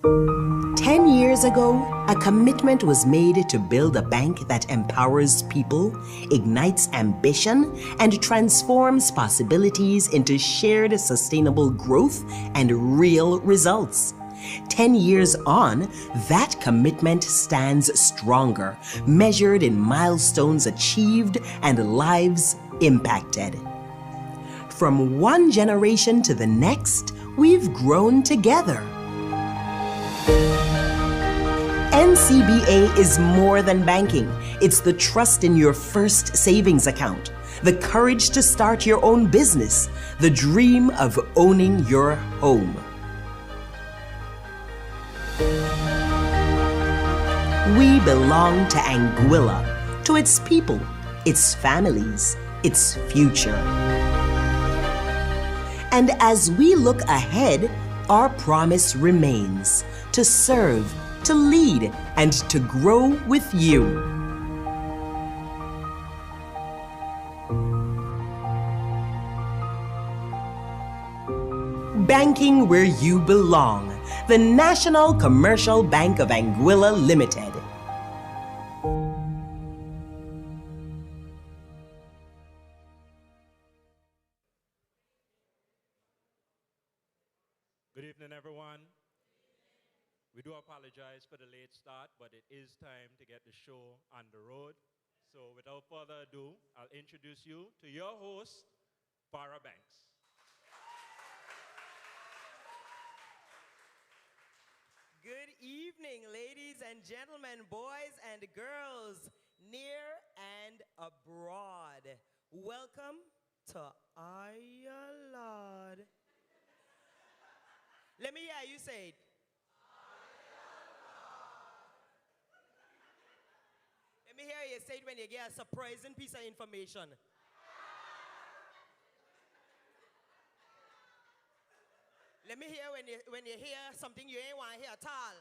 10 years ago, a commitment was made to build a bank that empowers people, ignites ambition, and transforms possibilities into shared sustainable growth and real results. 10 years on, that commitment stands stronger, measured in milestones achieved and lives impacted. From one generation to the next, we've grown together. NCBA is more than banking. It's the trust in your first savings account, the courage to start your own business, the dream of owning your home. We belong to Anguilla, to its people, its families, its future. And as we look ahead, our promise remains to serve, to lead, and to grow with you. Banking where you belong. The National Commercial Bank of Anguilla Limited. Good evening, everyone. We do apologize for the late start, but it is time to get the show on the road. So without further ado, I'll introduce you to your host, Farah Banks. Good evening, ladies and gentlemen, boys and girls, near and abroad. Welcome to LAWD. Let me hear you say it. Let me hear you say it when you get a surprising piece of information. Let me hear when you hear something you ain't want to hear at all.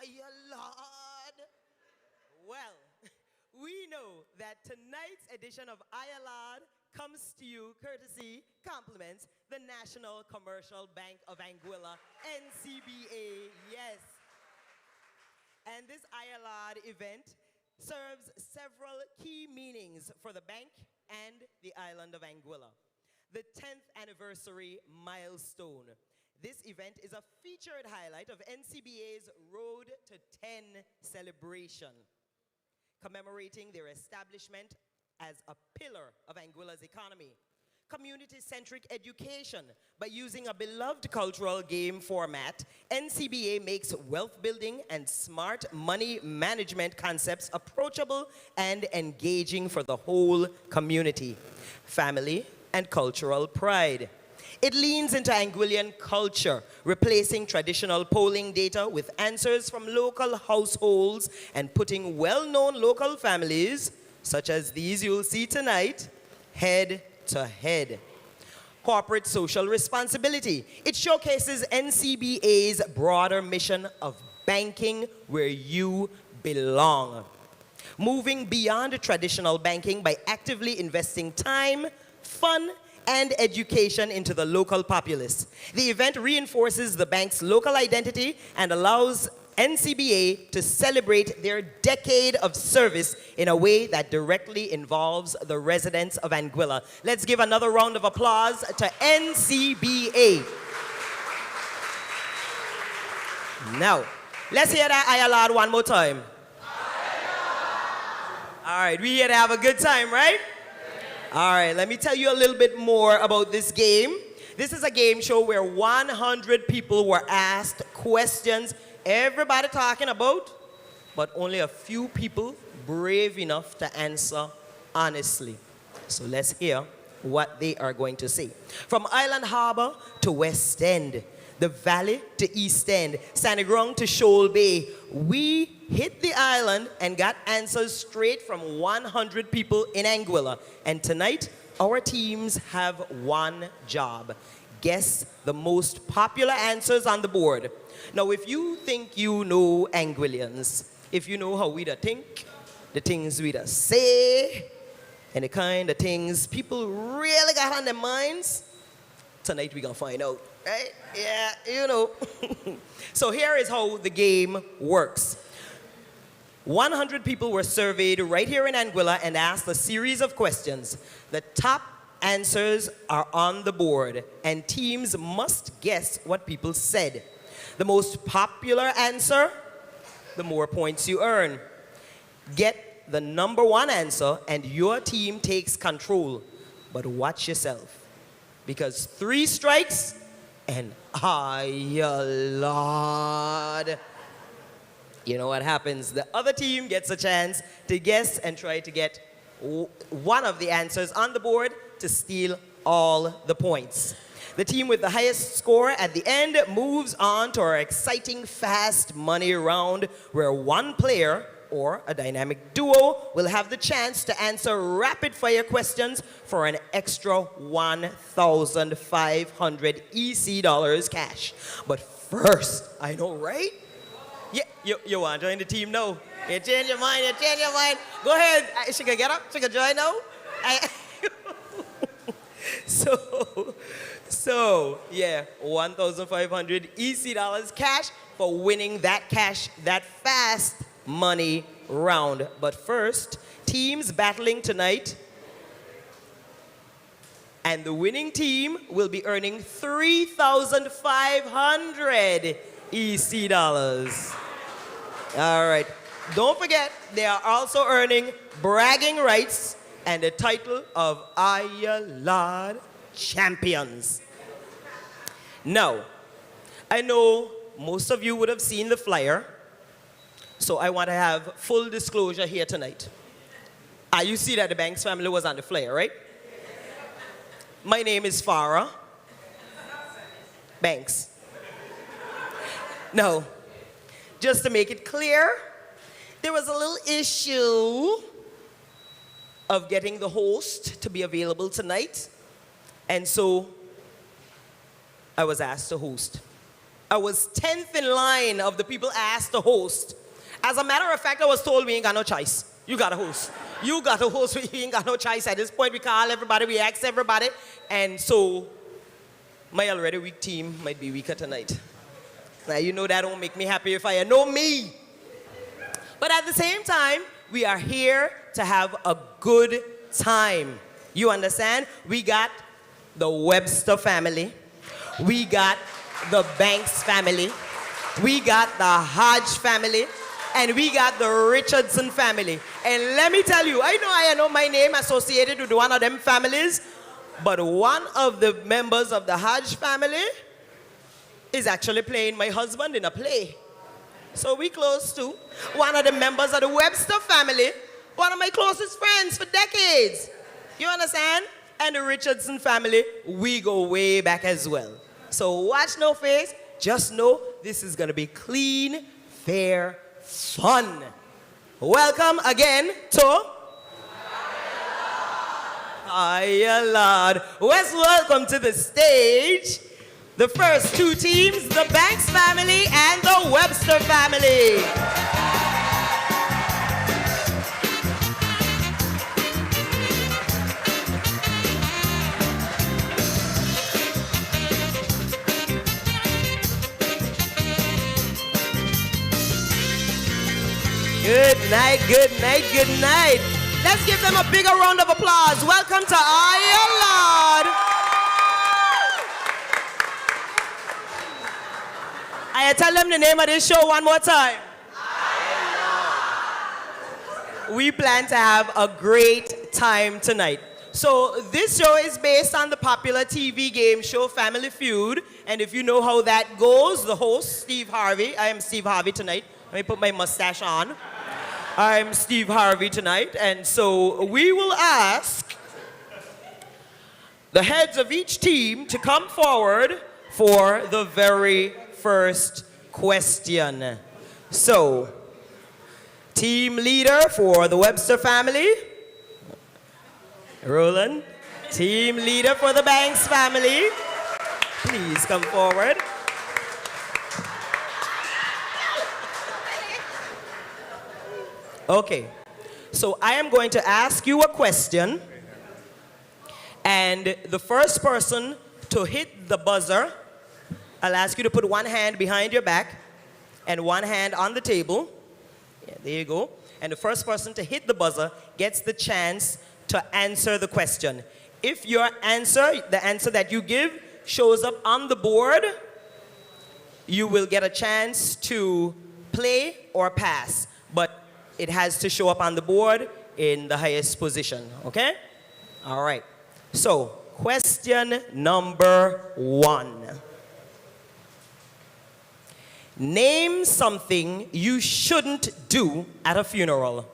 LAWD. Well, we know that tonight's edition of LAWD comes to you courtesy, compliments, the National Commercial Bank of Anguilla, NCBA, yes. And this LAWD event serves several key meanings for the bank and the island of Anguilla. The 10th anniversary milestone. This event is a featured highlight of NCBA's Road to 10 celebration, commemorating their establishment as a pillar of Anguilla's economy. Community-centric education. By using a beloved cultural game format, NCBA makes wealth building and smart money management concepts approachable and engaging for the whole community. Family and cultural pride. It leans into Anguillian culture, replacing traditional polling data with answers from local households and putting well-known local families, such as these you'll see tonight, head to head. Corporate social responsibility. It showcases NCBA's broader mission of banking where you belong. Moving beyond traditional banking by actively investing time, fun, and education into the local populace. The event reinforces the bank's local identity and allows NCBA to celebrate their decade of service in a way that directly involves the residents of Anguilla. Let's give another round of applause to NCBA. Now, let's hear that LAWD one more time. All right, we're here to have a good time, right? All right, let me tell you a little bit more about this game. This is a game show where 100 people were asked questions everybody talking about, but only a few people brave enough to answer honestly. So let's hear what they are going to say. From Island Harbor to West End, the Valley to East End, Sandy Ground to Shoal Bay, we hit the island and got answers straight from 100 people in Anguilla. And tonight, our teams have one job. Guess the most popular answers on the board. Now, if you think you know Anguillians, if you know how we da think, the things we da say, and the kind of things people really got on their minds, tonight we gonna find out. right? Yeah, you know. So here is how the game works. 100 people were surveyed right here in Anguilla and asked a series of questions. The top answers are on the board, and teams must guess what people said. The most popular answer, the more points you earn. Get the number one answer, and your team takes control. But watch yourself, because 3 strikes, and LAWD. You know what happens? The other team gets a chance to guess and try to get one of the answers on the board to steal all the points. The team with the highest score at the end moves on to our exciting fast money round, where one player or a dynamic duo will have the chance to answer rapid fire questions for an extra 1,500 EC dollars cash. But first, I know, right? Yeah, you want to join the team now? You change your mind, Go ahead. She can get up, she can join now. So, yeah, 1,500 EC dollars cash for winning that fast money round. But first, teams battling tonight, and the winning team will be earning 3,500 EC dollars. All right. Don't forget, they are also earning bragging rights and the title of LAWD champions. Now, I know most of you would have seen the flyer, so I want to have full disclosure here tonight. You see that the Banks family was on the flyer, right? My name is Farah Banks. Now, just to make it clear, there was a little issue of getting the host to be available tonight, and so I was asked to host. I was 10th in line of the people asked to host. As a matter of fact, I was told we ain't got no choice. You got to host. You got to host, we ain't got no choice. At this point, we call everybody, we ask everybody, and so my already weak team might be weaker tonight. Now, you know that don't make me happy if I know me. But at the same time, we are here to have a good time. You understand? We got the Webster family. We got the Banks family. We got the Hodge family. And we got the Richardson family. And let me tell you, I know my name associated with one of them families, but one of the members of the Hodge family is actually playing my husband in a play. So we close too. One of the members of the Webster family, one of my closest friends for decades. You understand? And the Richardson family, we go way back as well. So watch no face, just know this is gonna be clean, fair, fun. Welcome again to LAWD. Let's welcome to the stage the first 2 teams, the Banks family and the Webster family. Good night, good night, good night. Let's give them a bigger round of applause. Welcome to LAWD. I tell them the name of this show one more time. We plan to have a great time tonight. So this show is based on the popular TV game show Family Feud. And if you know how that goes, the host, Steve Harvey. I am Steve Harvey tonight. Let me put my mustache on. I'm Steve Harvey tonight. And so we will ask the heads of each team to come forward for the very first question. So, team leader for the Webster family, Roland. Team leader for the Banks family, please come forward. Okay, so I am going to ask you a question, and the first person to hit the buzzer I'll ask you to put one hand behind your back and one hand on the table. Yeah, there you go. And the first person to hit the buzzer gets the chance to answer the question. If your answer, the answer that you give, shows up on the board, you will get a chance to play or pass. But it has to show up on the board in the highest position, okay? All right. So, question number 1. Name something you shouldn't do at a funeral.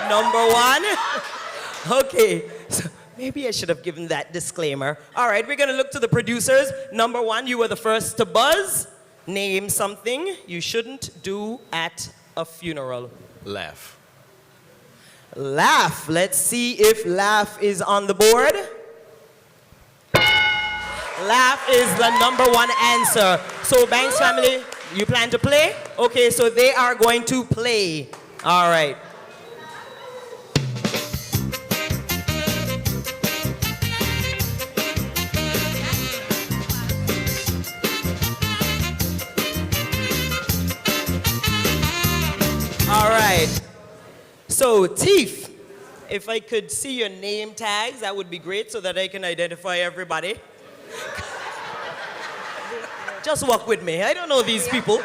Number 1. Okay, so maybe I should have given that disclaimer. All right, we're gonna look to the producers. Number 1, you were the first to buzz. Name something you shouldn't do at a funeral. Laugh. Laugh. Let's see if laugh is on the board. Laugh is the number 1 answer. So Banks family, you plan to play? Okay, so they are going to play. All right. All right. So, Teef, if I could see your name tags, that would be great so that I can identify everybody. Just walk with me. I don't know these people.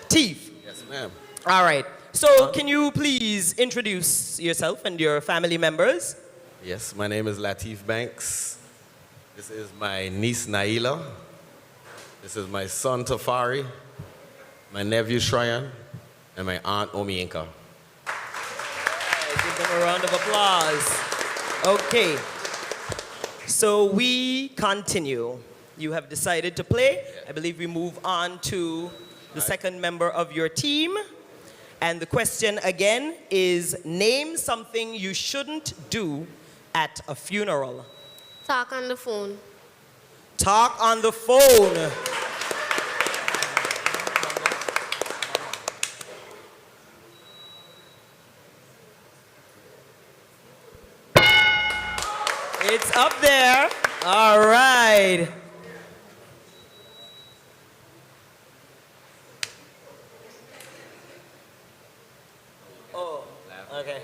Teef. Yes, ma'am. All right. So, can you please introduce yourself and your family members? Yes, my name is Lateef Banks. This is my niece Naila. This is my son Tafari, my nephew Shrayan, and my aunt Omienka. Give them a round of applause. Okay. So we continue. You have decided to play. I believe we move on to the second member of your team. And the question again is, name something you shouldn't do at a funeral. Talk on the phone. Talk on the phone. It's up there. All right. Oh, okay.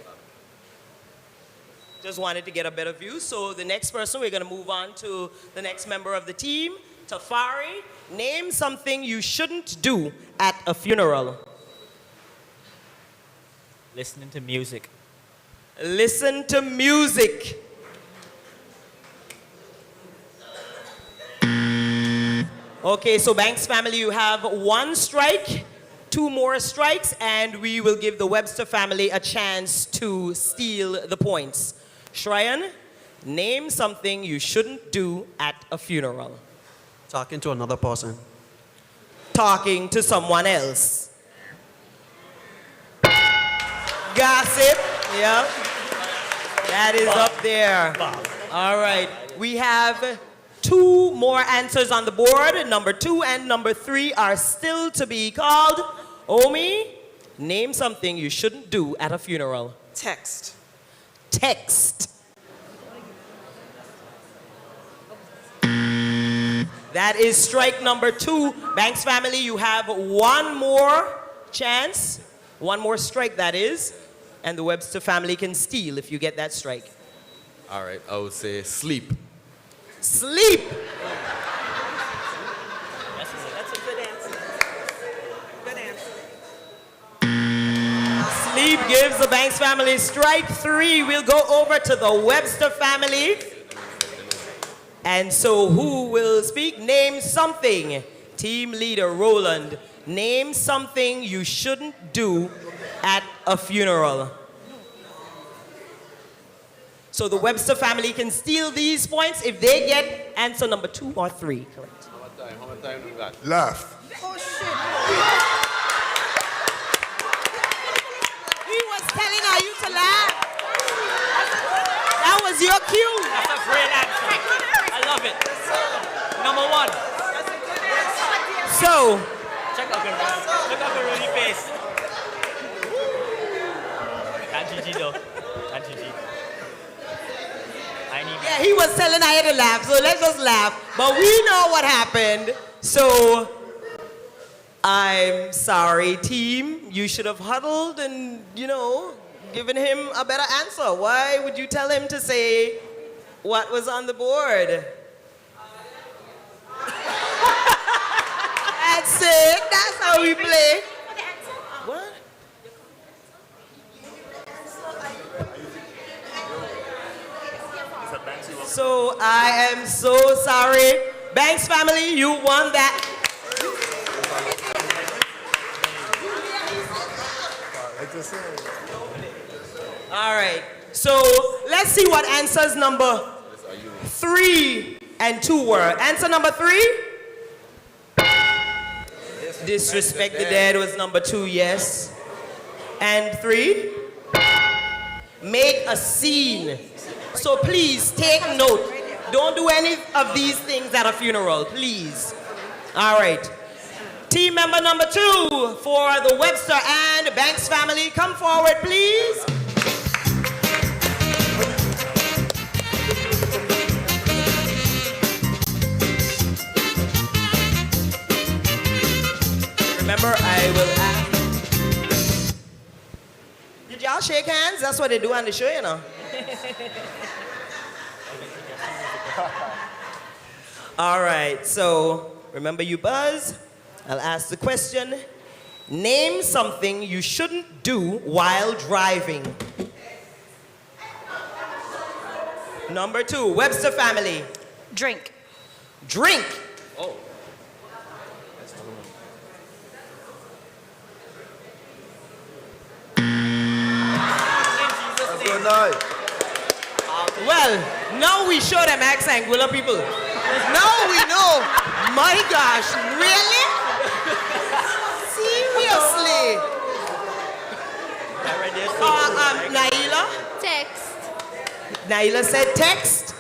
Just wanted to get a better view. So the next person, we're going to move on to the next member of the team. Tafari, name something you shouldn't do at a funeral. Listening to music. Listen to music. Okay, so Banks family, you have 1 strike, 2 more strikes, and we will give the Webster family a chance to steal the points. Shrayan, name something you shouldn't do at a funeral. Talking to another person. Talking to someone else. Gossip, yeah. That is up there. All right, we have 2 more answers on the board. Number 2 and number 3 are still to be called. Omi, name something you shouldn't do at a funeral. Text. Text. That is strike number 2. Banks family, you have 1 more chance. 1 more strike, that is. And the Webster family can steal if you get that strike. All right, I would say sleep. Sleep. That's a good answer. Good answer. Sleep gives the Banks family strike 3. We'll go over to the Webster family. And so who will speak? Name something. Team leader Roland. Name something you shouldn't do at a funeral. So the Webster family can steal these points if they get answer number 2 or 3 correct. How much time do we got? Laugh. Oh, shit. He was telling you to laugh. That was your cue. That's a great answer. I love it. Number 1. So, Check out the Rooney face. Can't GG though. Can't GG. Yeah, he was telling I had to laugh, so let's just laugh. But we know what happened. So, I'm sorry, team. You should have huddled and, given him a better answer. Why would you tell him to say what was on the board? That's it. That's how we play. What? So I am so sorry. Banks family, you won that. All right. So let's see what answers number 3 and 2 were. Answer number 3? Disrespect the dead was number 2, yes. And 3? Make a scene. So please take note. Don't do any of these things at a funeral, please. All right. Team member number 2 for the Webster and Banks family, come forward, please. Remember, I will ask. Did y'all shake hands? That's what they do on the show, All right, so remember you buzz. I'll ask the question. Name something you shouldn't do while driving. Number 2, Webster family. Drink. Drink. Oh. Good night. Well, now we show them ex Anguilla people. Now we know. My gosh, really? Seriously? Naila? Text. Naila said text.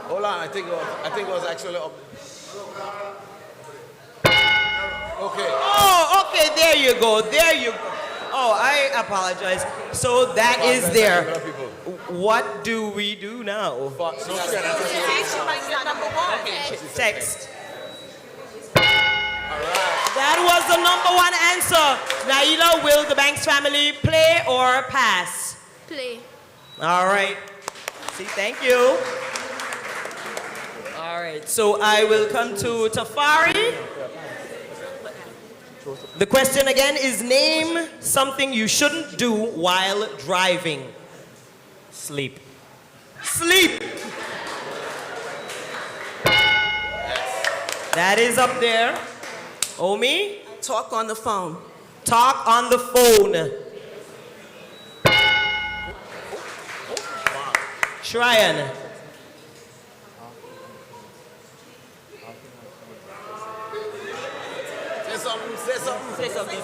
Hold on, I think it was actually up. Okay. Oh, okay, there you go, there you go. Oh, I apologize. So that is there. What do we do now? Text. That was the number 1 answer. Naila, will the Banks family play or pass? Play. All right. See, thank you. All right, so I will come to Tafari. The question again is name something you shouldn't do while driving. Sleep. Sleep. That is up there. Omi? Talk on the phone. Talk on the phone. Shryan? Say something.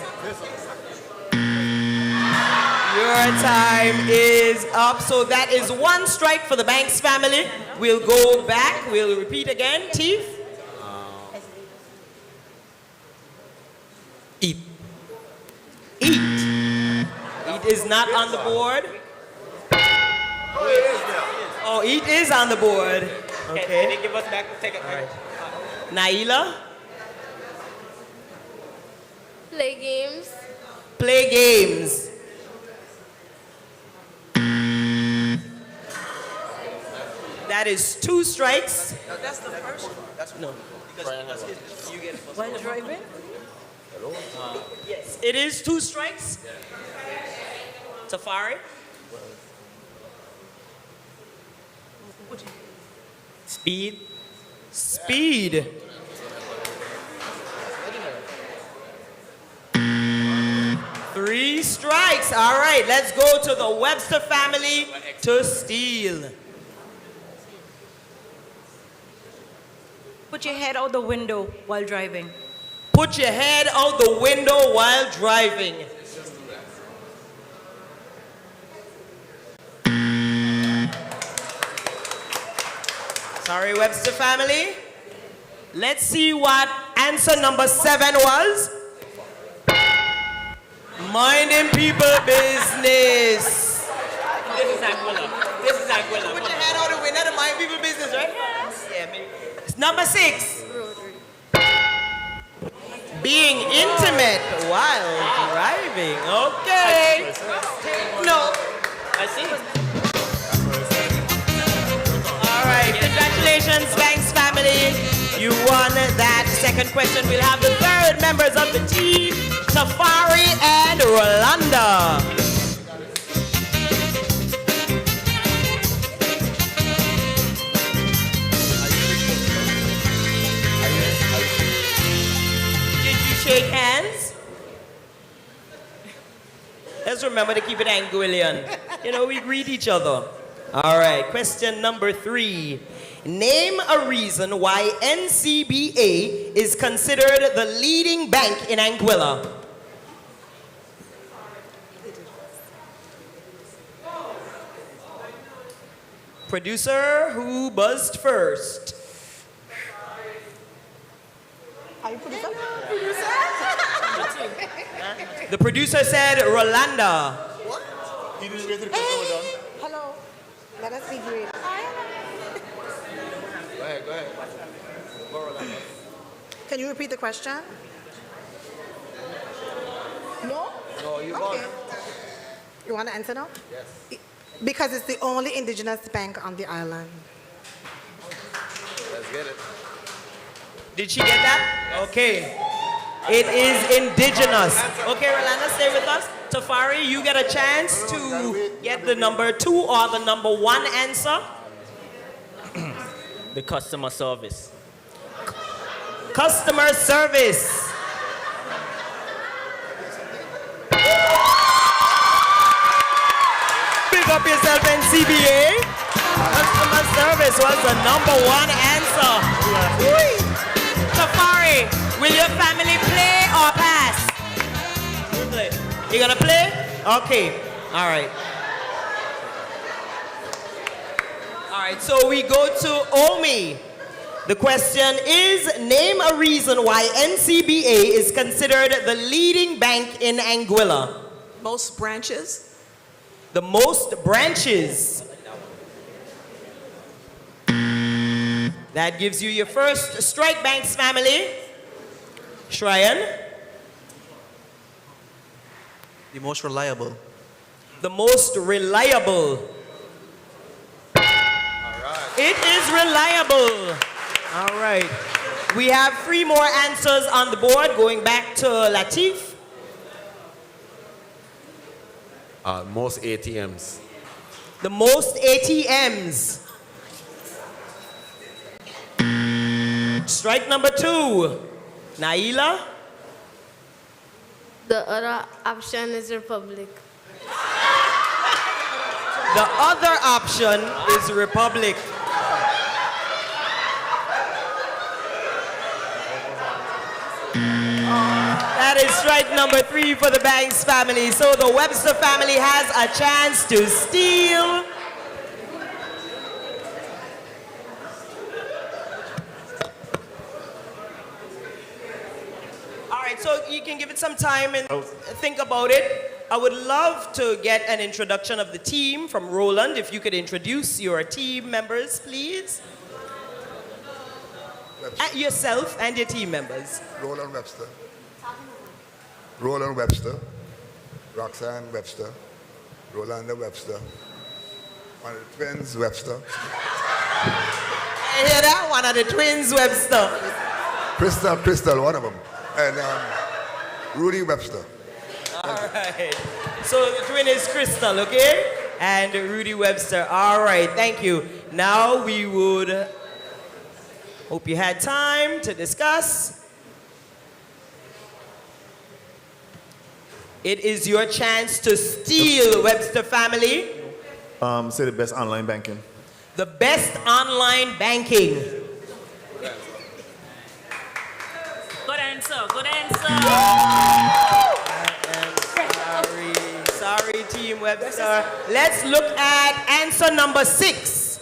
Your time is up. So that is 1 strike for the Banks family. We'll go back. We'll repeat again. Teef? Eat. Eat. Eat is not on the board. Oh, eat is on the board. Okay. Can they give us back? Take it. All right. Naila? Play games. Play games. That is 2 strikes. No, that's the first one. That's No. because you get it first. While driving? Yes, it is 2 strikes. Tafari? Speed. Speed. Three strikes. All right, let's go to the Webster family to steal. Put your head out the window while driving. Put your head out the window while driving. Sorry, Webster family. Let's see what answer number 7 was. Minding people business. This is Anguilla. This is Anguilla. Put your head out the window. gotta mind people's business, right? Yes. Yeah, maybe. It's number 6. Being intimate while driving. Okay. No. I see. All right. Congratulations, Banks family. You won that second question. We'll have the third members of the team, Tafari and Rolanda. Shake hands. Let's remember to keep it Anguillian. You know, we greet each other. All right, question number 3. Name a reason why NCBA is considered the leading bank in Anguilla. Producer, who buzzed first? Are you producer? The producer said Rolanda. Hello. Let us be great. Go ahead. Can you repeat the question? No? No, you Okay. You want to answer now? Yes. Because it's the only indigenous bank on the island. Let's get it. Did she get that? Okay. It is indigenous. Okay, Rolanda, stay with us. Tafari, you get a chance to get the number 2 or the number 1 answer. The customer service. Customer service. Pick up yourself, NCBA. Customer service was the number 1 answer. Tafari, will your family play or pass? You gonna play? Okay. All right. All right, so we go to Omi. The question is, name a reason why NCBA is considered the leading bank in Anguilla. Most branches. The most branches. That gives you your first strike, Banks family. Shrayan. The most reliable. The most reliable. It is reliable. All right. We have 3 more answers on the board, going back to Latif. Most ATMs. The most ATMs. Strike number 2. Naila. The other option is Republic. The other option is Republic. That is strike number 3 for the Banks family. So the Webster family has a chance to steal. All right, so you can give it some time and think about it. I would love to get an introduction of the team from Roland. If you could introduce your team members, please. Yourself and your team members. Roland Webster. Roland Webster. Roxanne Webster. Rolanda Webster. One of the twins Webster. I hear that? One of the twins Webster. Crystal, one of them. And Rudy Webster. All right. So the twin is Crystal, okay? And Rudy Webster. All right, thank you. Now we would hope you had time to discuss. It is your chance to steal, Webster family. Say the best online banking. The best online banking. Good answer. Good answer. Sorry, Team Webster. Let's look at answer number 6.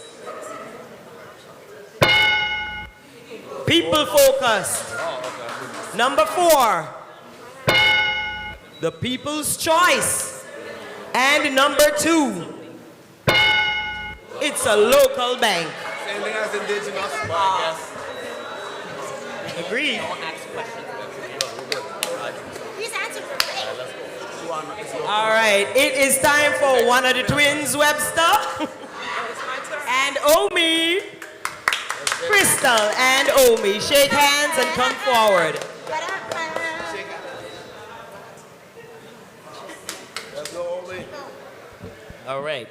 People focused. Number 4. The People's Choice. And number 2. It's a local bank. Same thing as indigenous, but I guess. Agreed. He's answering for me. All right, it is time for one of the twins, Webster. And Omi. Crystal and Omi, shake hands and come forward. Let's go, Omi. All right.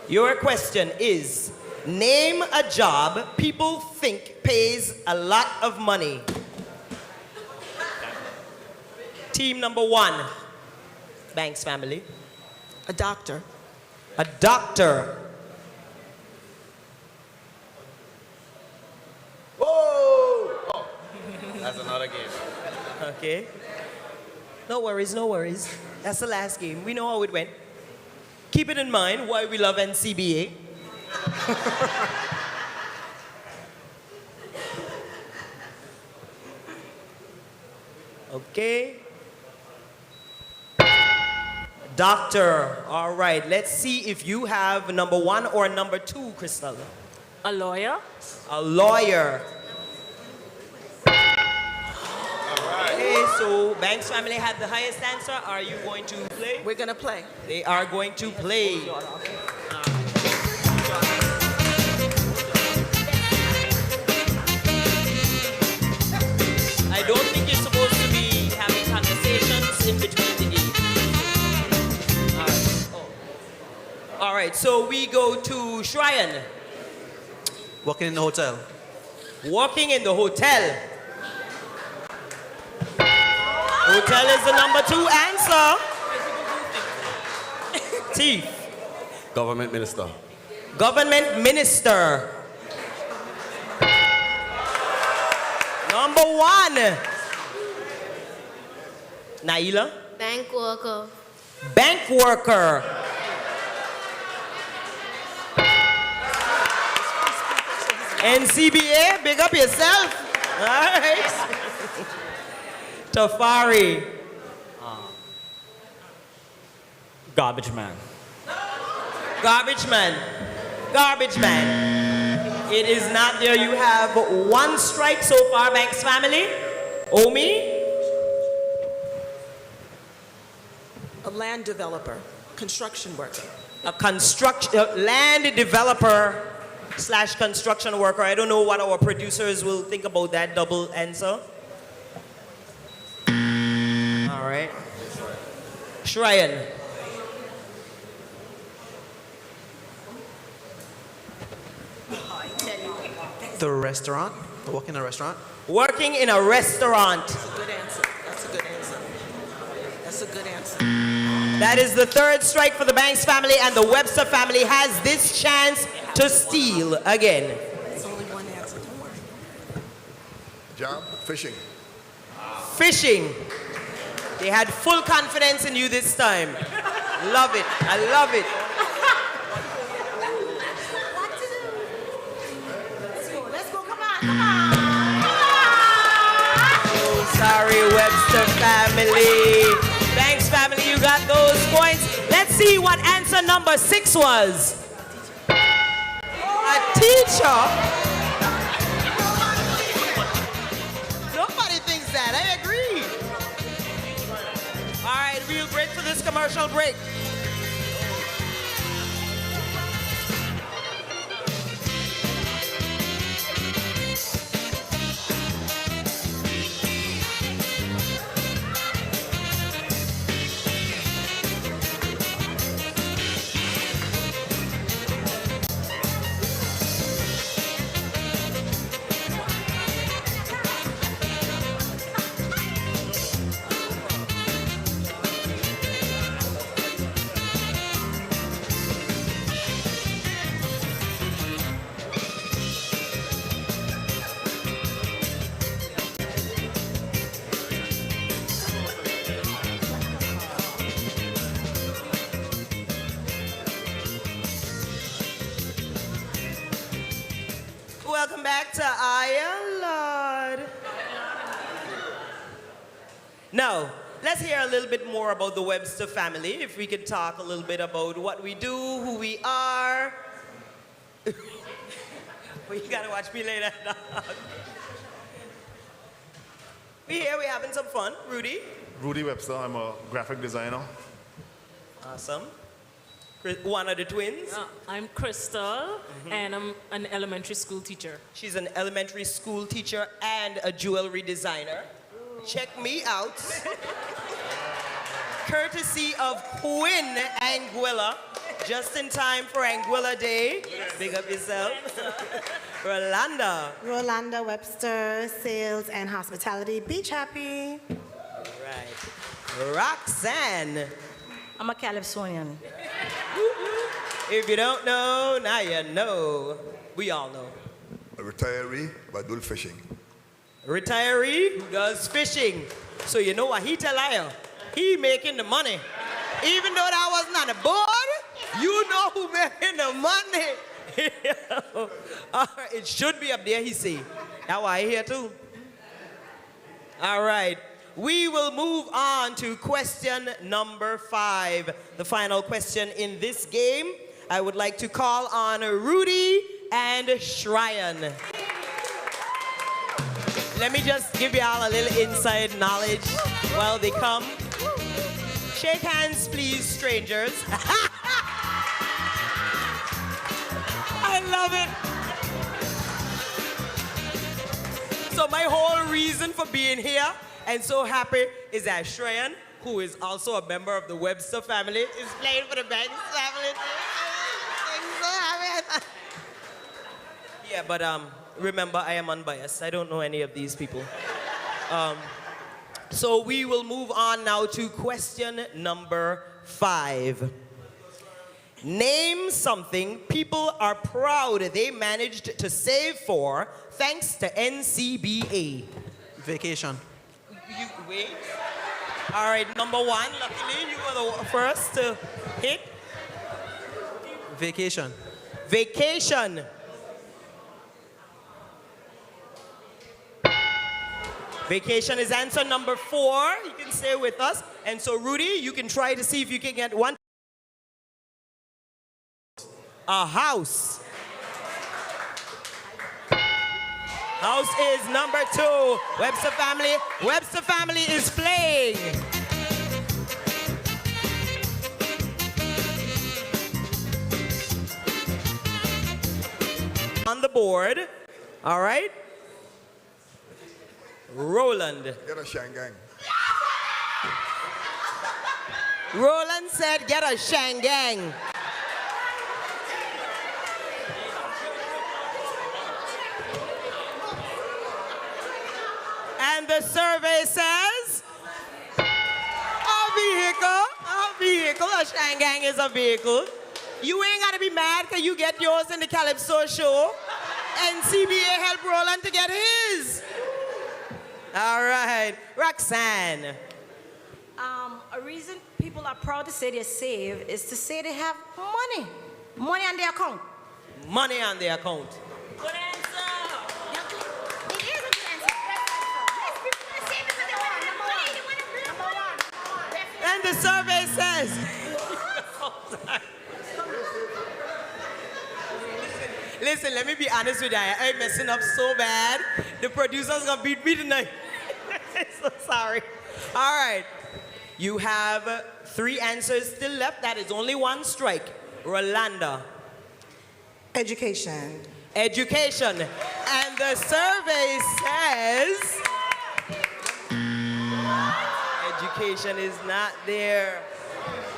Your question is, name a job people think pays a lot of money. Team number 1, Banks family. A doctor. A doctor. Whoa! Oh, that's another game. Okay. No worries, no worries. That's the last game. We know how it went. Keep it in mind why we love NCBA. Okay. Doctor. All right. Let's see if you have number 1 or number 2, Crystal. A lawyer. A lawyer. Okay, so Banks family had the highest answer. Are you going to play? We're going to play. They are going to play. I don't think you're supposed to be having conversations in between the games. All right. Oh. All right, so we go to Shryan. Working in the hotel. Working in the hotel. Hotel is the number 2 answer. Chief. Government minister. Government minister. Number 1. Naila. Bank worker. Bank worker. NCBA, big up yourself. All right. Tafari. Garbage man. Garbage man. Garbage man. It is not there. You have 1 strike so far, Banks family. Omi. A land developer. Construction worker. A land developer / construction worker. I don't know what our producers will think about that double answer. All right. Shryan. The restaurant. Work in a restaurant. Working in a restaurant. That's a good answer. That's a good answer. That's a good answer. That is the 3rd strike for the Banks family, and the Webster family has this chance to steal again. It's only one answer. Don't worry. Job, fishing. Fishing. They had full confidence in you this time. Love it. I love it. What to do? Let's go, come on. Oh, sorry, Webster family. Thanks, family, you got those points. Let's see what answer number 6 was. A teacher? Nobody thinks that. I agree. All right, we'll break for this commercial break. Welcome back to LAWD. Now, let's hear a little bit more about the Webster family. If we could talk a little bit about what we do, who we are. Well, you gotta watch me later. We here, we having some fun. Rudy. Rudy Webster. I'm a graphic designer. Awesome. One of the twins. I'm Crystal, and I'm an elementary school teacher. She's an elementary school teacher and a jewelry designer. Check me out. Courtesy of Quinn Anguilla, just in time for Anguilla Day. Big up yourself. Rolanda. Rolanda Webster, sales and hospitality. Beach happy. Right. Roxanne. I'm a Calypsonian. If you don't know, now you know. We all know. A retiree, but do fishing. Retiree who does fishing. So you know what he tell you? He making the money. Even though that wasn't on the board, you know who making the money. All right, it should be up there, he see. That's why he here too. All right. We will move on to question number 5, the final question in this game. I would like to call on Rudy and Shryan. Let me just give you all a little inside knowledge while they come. Shake hands, please, strangers. I love it. So my whole reason for being here and so happy is that Shryan, who is also a member of the Webster family, is playing for the Banks family. I'm so happy. Yeah, but remember, I am unbiased. I don't know any of these people. So we will move on now to question number 5. Name something people are proud they managed to save for thanks to NCBA. Vacation. You wait. All right, number 1. Luckily, you were the first to hit. Vacation. Vacation. Vacation is answer number 4. You can stay with us. And so, Rudy, you can try to see if you can get one. A house. House is number 2. Webster family. Webster family is playing. On the board. All right. Roland. Get a shangang. Roland said, get a shangang. And the survey says, a vehicle, a shangang is a vehicle. You ain't gotta be mad because you get yours in the Calypso show. NCBA helped Roland to get his. All right, Roxanne. A reason people are proud to say they save is to say they have money. Money on their account. Money on their account. Good answer. It is a good answer. Yes, people want to save because they want money. They want to bring money. And the survey says. Listen, let me be honest with you. I'm messing up so bad. The producer's gonna beat me tonight. I'm so sorry. All right. You have 3 answers still left. That is only 1 strike. Rolanda. Education. Education. And the survey says education is not there.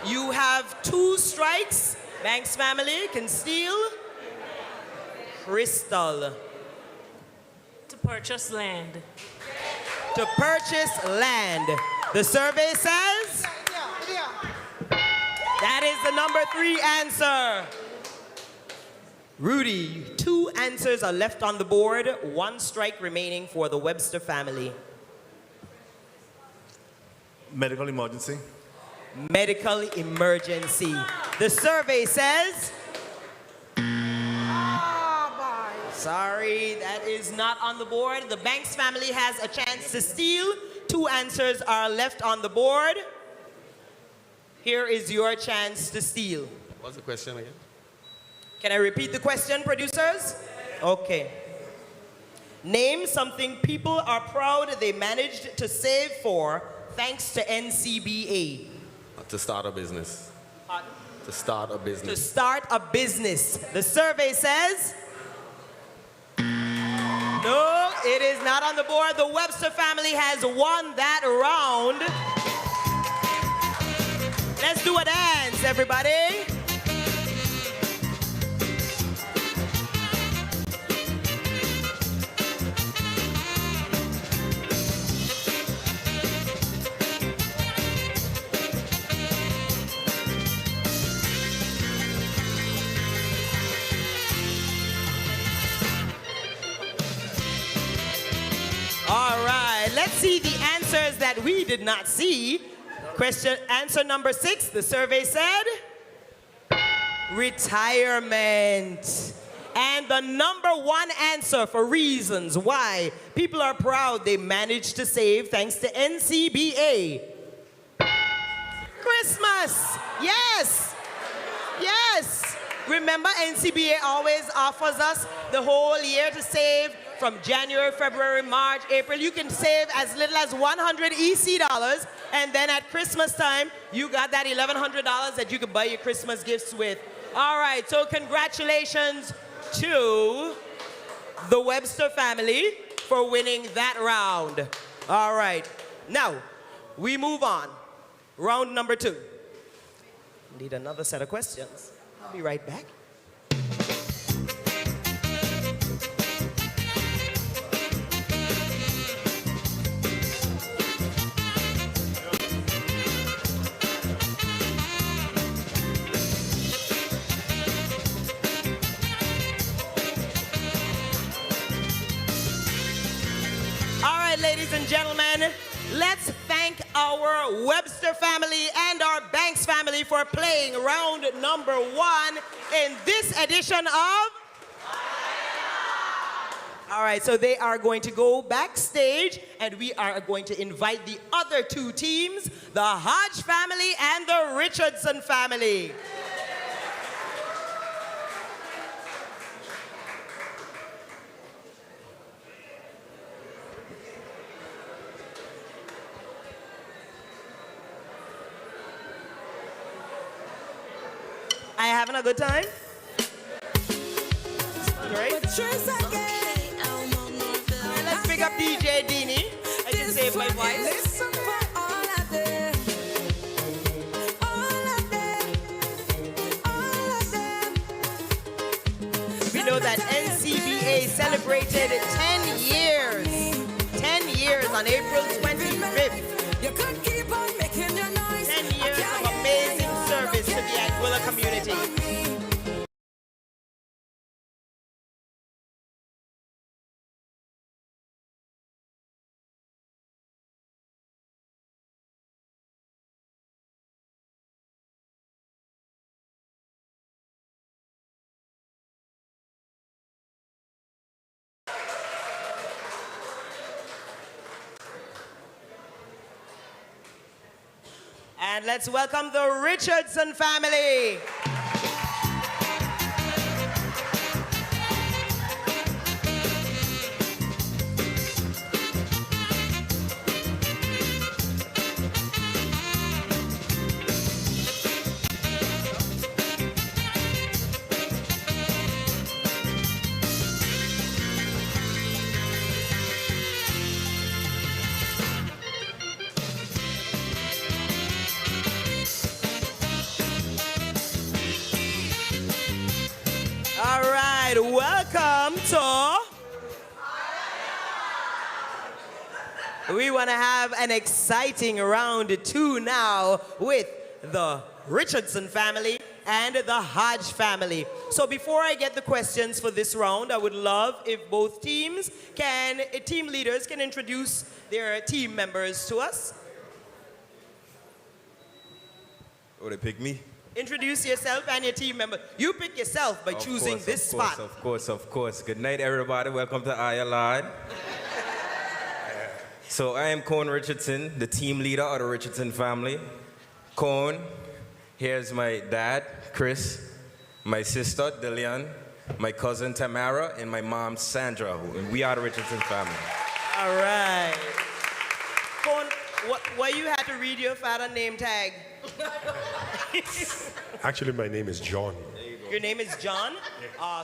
You have 2 strikes. Banks family can steal. Crystal. To purchase land. To purchase land. The survey says that is the number 3 answer. Rudy, 2 answers are left on the board. 1 strike remaining for the Webster family. Medical emergency. Medical emergency. The survey says. Sorry, that is not on the board. The Banks family has a chance to steal. 2 answers are left on the board. Here is your chance to steal. What's the question again? Can I repeat the question, producers? Okay. Name something people are proud they managed to save for thanks to NCBA. To start a business. Pardon? To start a To business. start a business. The survey says... No, it is not on the board. The Webster family has won that round. Let's do a dance, everybody. All right, let's see the answers that we did not see. Answer number 6, the survey said retirement. And the number 1 answer for reasons why people are proud they managed to save thanks to NCBA. Christmas. Yes. Yes. Remember, NCBA always offers us the whole year to save from January, February, March, April. You can save as little as 100 EC dollars, and then at Christmas time, you got that $1,100 that you can buy your Christmas gifts with. All right, so congratulations to the Webster family for winning that round. All right, now we move on. Round number 2. Need another set of questions. I'll be right back. Ladies and gentlemen, let's thank our Webster family and our Banks family for playing round number 1 in this edition of... All right, so they are going to go backstage, and we are going to invite the other 2 teams, the Hodge family and the Richardson family. Are you having a good time? Right? Let's pick up DJ Dini. I can save my voice. We know that NCBA celebrated 10 years. 10 years on April 25th. 10 years of amazing service to the Anguilla community. And let's welcome the Richardson family. All right, welcome to... We want to have an exciting round 2 now with the Richardson family and the Hodge family. So before I get the questions for this round, I would love if both team leaders can introduce their team members to us. Oh, they pick me? Introduce yourself and your team member. You pick yourself by choosing this spot. Of course. Good night, everybody. Welcome to LAWD. So I am Cone Richardson, the team leader of the Richardson family. Cone, here's my dad, Chris. my sister Dillian, my cousin Tamara, and my mom Sandra. And we are the Richardson family. All right. Con, why you had to read your father name tag? Actually, my name is John. Your name is John?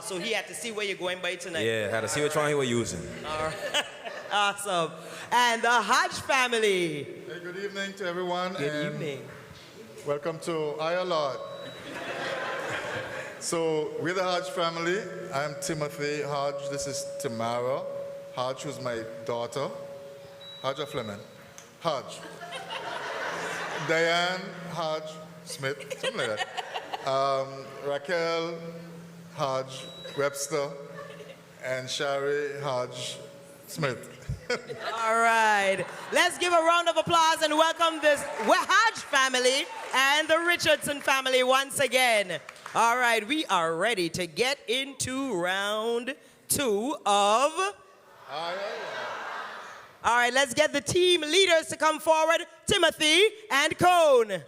So he had to see where you're going by tonight. Yeah, had to see which one he was using. All right. Awesome. And the Hodge family. Hey, good evening to everyone. Good evening. Welcome to LAWD. So, we're the Hodge family. I'm Timothy Hodge. This is Tamara Hodge, who's my daughter. Hodge or Fleming? Hodge. Diane Hodge Smith, something like that. Raquel Hodge Webster and Shari Hodge Smith. All right. Let's give a round of applause and welcome this Hodge family and the Richardson family once again. All right, we are ready to get into round 2 of... All right, let's get the team leaders to come forward, Timothy and Cone.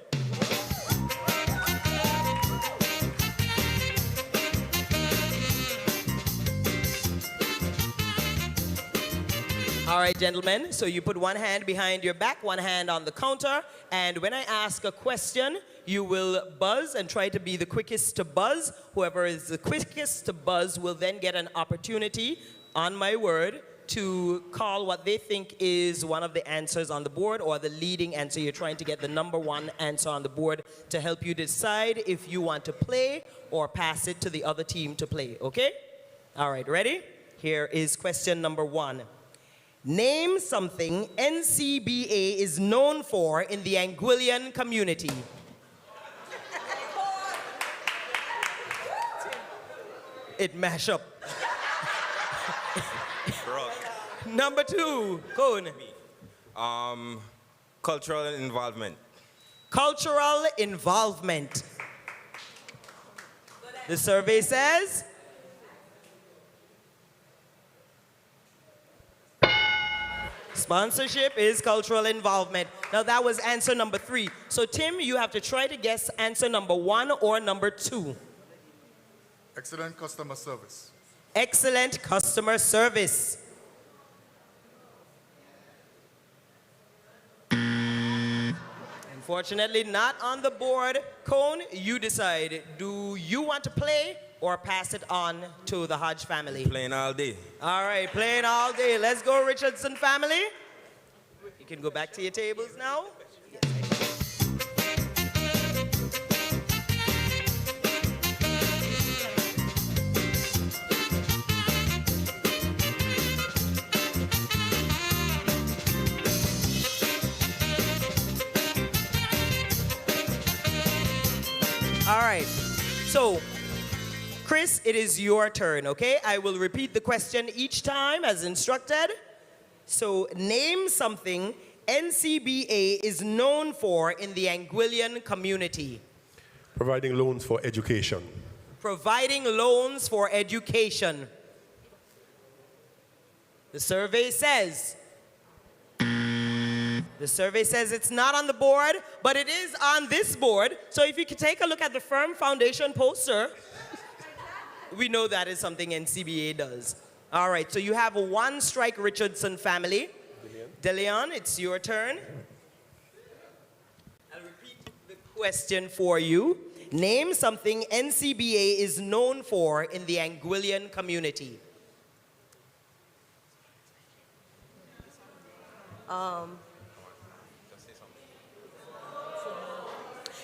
All right, gentlemen, so you put one hand behind your back, one hand on the counter, and when I ask a question, you will buzz and try to be the quickest to buzz. Whoever is the quickest to buzz will then get an opportunity, on my word, to call what they think is one of the answers on the board or the leading answer. You're trying to get the number 1 answer on the board to help you decide if you want to play or pass it to the other team to play, okay? All right, ready? Here is question number 1. Name something NCBA is known for in the Anguillan community. It mash up. Number 2, Cone. Cultural involvement. Cultural involvement. The survey says... Sponsorship is cultural involvement. Now that was answer number 3. So Tim, you have to try to guess answer number 1 or number 2. Excellent customer service. Excellent customer service. Unfortunately, not on the board. Cone, you decide. Do you want to play or pass it on to the Hodge family? Playing all day. All right, playing all day. Let's go, Richardson family. You can go back to your tables now. All right, so Chris, it is your turn, okay? I will repeat the question each time as instructed. So name something NCBA is known for in the Anguillan community. Providing loans for education. Providing loans for education. The survey says it's not on the board, but it is on this board. So if you could take a look at the Firm Foundation poster, we know that is something NCBA does. All right, so you have a 1-strike Richardson family. DeLeon, it's your turn. I'll repeat the question for you. Name something NCBA is known for in the Anguillan community.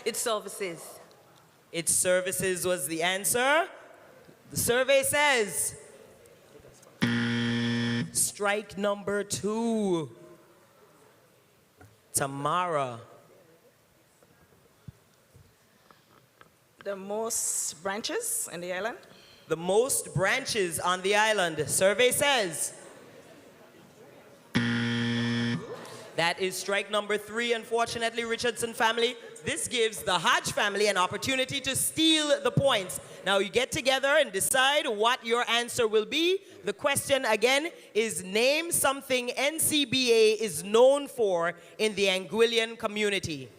Its services. Its services was the answer. The survey says strike number 2. Tamara. The most branches in the island. The most branches on the island. Survey says that is strike number 3. Unfortunately, Richardson family, this gives the Hodge family an opportunity to steal the points. Now you get together and decide what your answer will be. The question again is name something NCBA is known for in the Anguillan community.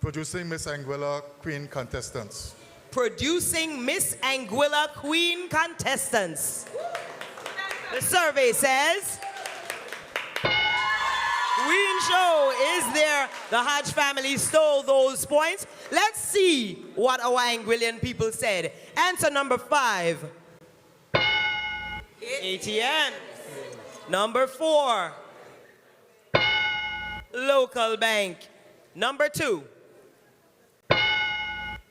Producing Miss Anguilla Queen contestants. producing Miss Anguilla Queen contestants. The survey says, Queen Show is there. The Hodge family stole those points. Let's see what our Anguillian people said. Answer number 5. ATM. Number 4. Local bank. Number 2.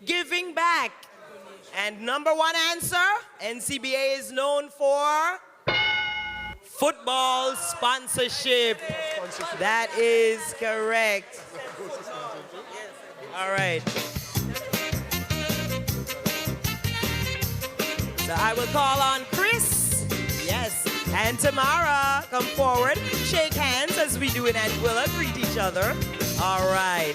Giving back. And number 1 answer, NCBA is known for football sponsorship. That is correct. All right. So I will call on Chris, yes, and Tamara. Come forward, shake hands as we do in Anguilla, greet each other. All right.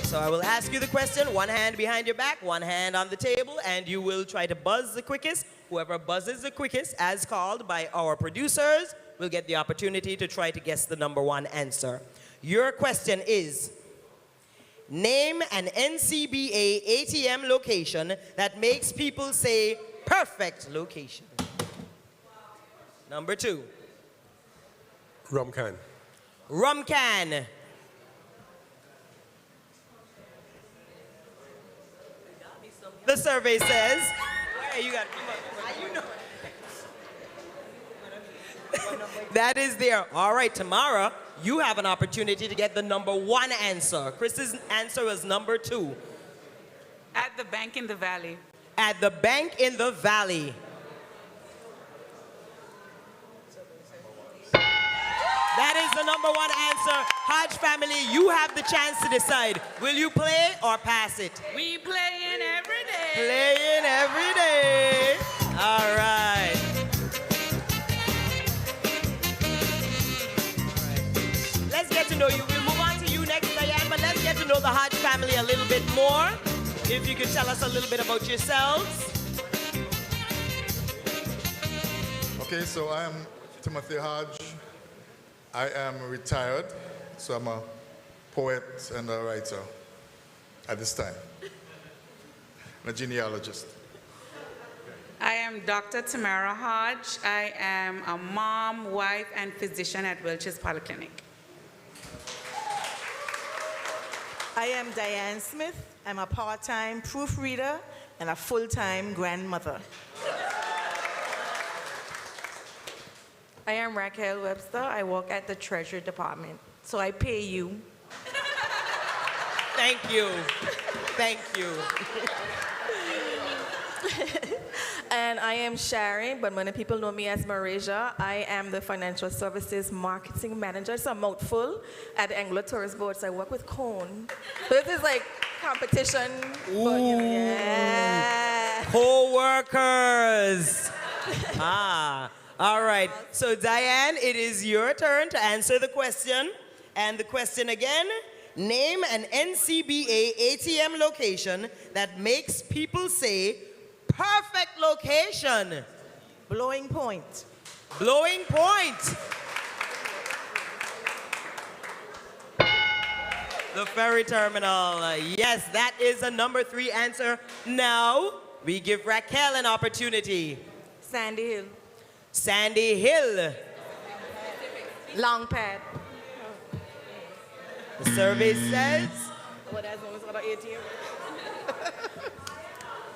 So I will ask you the question, one hand behind your back, one hand on the table, and you will try to buzz the quickest. Whoever buzzes the quickest, as called by our producers, will get the opportunity to try to guess the number 1 answer. Your question is, name an NCBA ATM location that makes people say, perfect location. Number 2. Rum can. Rum can. The survey says, hey, you got that is there. All right, Tamara, you have an opportunity to get the number 1 answer. Chris's answer is number 2. At the bank in the valley. At the bank in the valley. That is the number 1 answer. Hodge family, you have the chance to decide. Will you play or pass it? We playing every day. Playing every day. All right. Let's get to know you. We'll move on to you next, Diane, but let's get to know the Hodge family a little bit more. If you could tell us a little bit about yourselves. Okay, so I am Timothy Hodge. I am retired, so I'm a poet and a writer at this time. I'm a genealogist. I am Dr. Tamara Hodge. I am a mom, wife, and physician at Welch's Polyclinic. I am Diane Smith. I'm a part-time proofreader and a full-time grandmother. I am Raquel Webster. I work at the Treasury Department, so I pay you. Thank you. Thank you. And I am Shari, but many people know me as Mareja. I am the Financial Services Marketing Manager. It's a mouthful at the Anglo Tourist Board, so I work with Cone. So this is like competition, but you know, yeah. Co-workers. All right. So Diane, it is your turn to answer the question. And the question again, name an NCBA ATM location that makes people say, perfect location. Blowing Point. Blowing Point. The ferry terminal. Yes, that is a number 3 answer. Now, we give Raquel an opportunity. Sandy Hill. Sandy Hill. Long Pad. The survey says. What that's known as other ATM.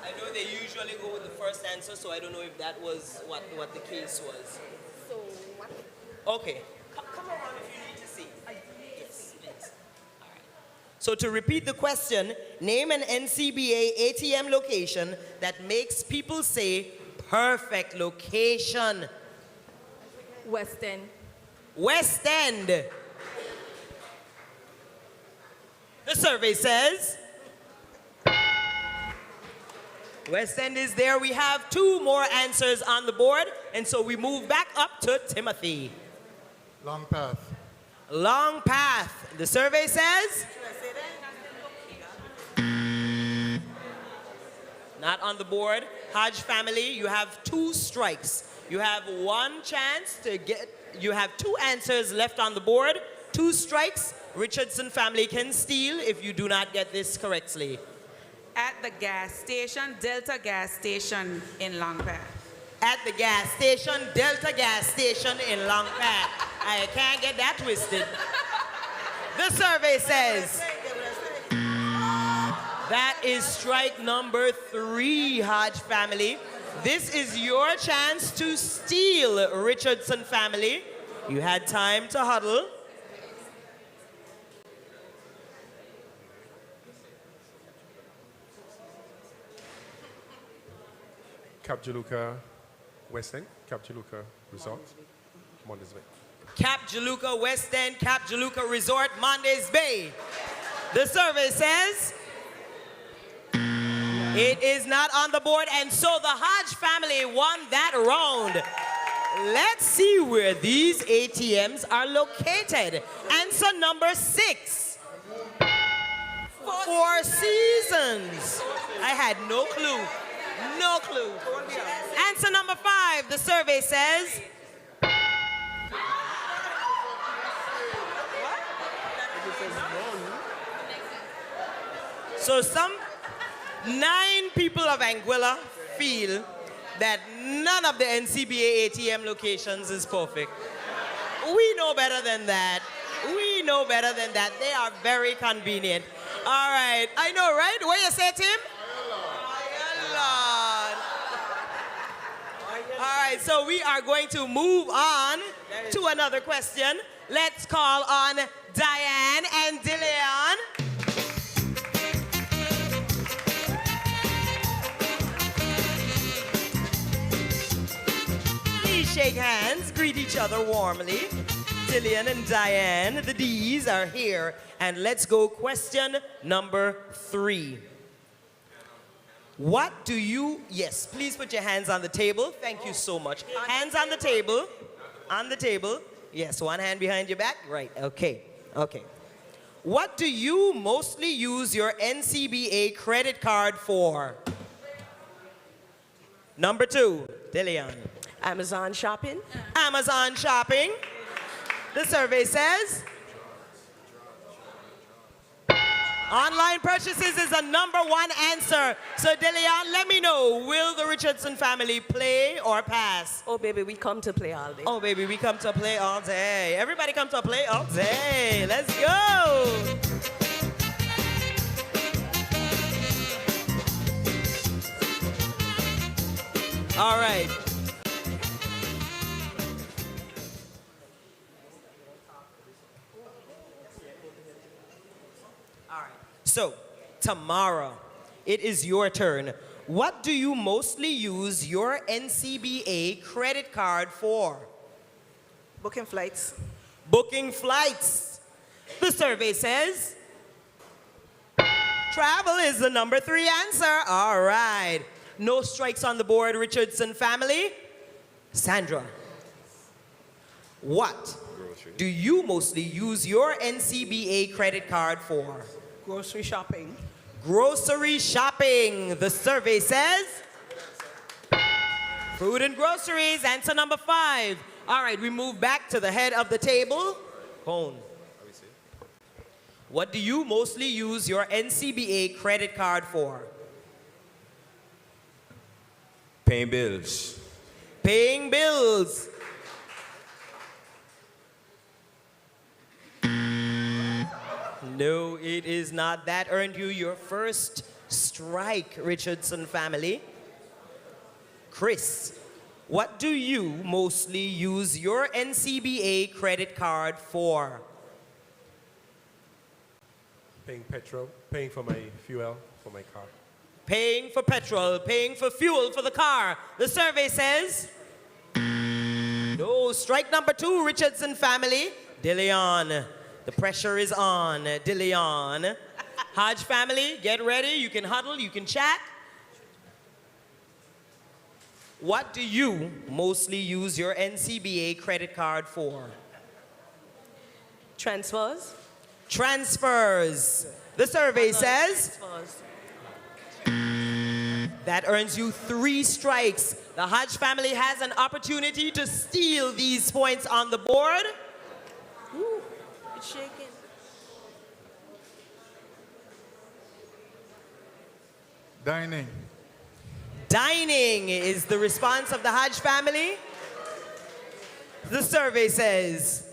I know they usually go with the first answer, so I don't know if that was what the case was. So what? Okay. Come around if you need to see. Yes, please. All right. So to repeat the question, name an NCBA ATM location that makes people say, perfect location. West End. West End. The survey says West End is there. We have 2 more answers on the board, and so we move back up to Timothy. Long Path. Long Path. The survey says? Not on the board. Hodge family, you have 2 strikes. You have 1 chance to get, you have 2 answers left on the board. 2 strikes. Richardson family can steal if you do not get this correctly. At the gas station, Delta gas station in Long Pad. At the gas station, Delta gas station in Long Pad. I can't get that twisted. The survey says that is strike number 3, Hodge family. This is your chance to steal, Richardson family. You had time to huddle. Cap Jaluka West End, Cap Jaluka Resort, Mondays Bay. Cap Jaluka West End, Cap Jaluka Resort, Mondays Bay. The survey says it is not on the board, and so the Hodge family won that round. Let's see where these ATMs are located. Answer number 6. Four Seasons. I had no clue. No clue. Answer number 5. The survey says so some 9 people of Anguilla feel that none of the NCBA ATM locations is perfect. We know better than that. We know better than that. They are very convenient. All right. I know, right? What you say, Tim? All right, so we are going to move on to another question. Let's call on Diane and Dillian. Please shake hands, greet each other warmly. Dillian and Diane, the D's are here. And let's go question number 3. What do you, yes, please put your hands on the table. Thank you so much. Hands on the table. On the table. Yes, one hand behind your back. Right, okay, okay. What do you mostly use your NCBA credit card for? Number 2, Dillian. Amazon shopping. Amazon shopping. The survey says online purchases is a number 1 answer. So, Dillian, let me know, will the Richardson family play or pass? Oh, baby, we come to play all day. Oh, baby, we come to play all day. Everybody come to play all day. Let's go. All right. So, Tamara, it is your turn. What do you mostly use your NCBA credit card for? Booking flights. Booking flights. The survey says travel is the number 3 answer. All right. No strikes on the board, Richardson family. Sandra, what do you mostly use your NCBA credit card for? Grocery shopping. Grocery shopping. The survey says food and groceries. Answer number 5. All right, we move back to the head of the table. Cone. What do you mostly use your NCBA credit card for? Paying bills. Paying bills. No, it is not. That earned you your first strike, Richardson family. Chris, what do you mostly use your NCBA credit card for? Paying petrol, paying for my fuel for my car. Paying for petrol, paying for fuel for the car. The survey says no. Strike number 2, Richardson family. Dillian. The pressure is on, Dillian. Hodge family, get ready. You can huddle, you can chat. What do you mostly use your NCBA credit card for? Transfers. Transfers. The survey says that earns you 3 strikes. The Hodge family has an opportunity to steal these points on the board. Ooh. It's shaking. Dining. Dining is the response of the Hodge family. The survey says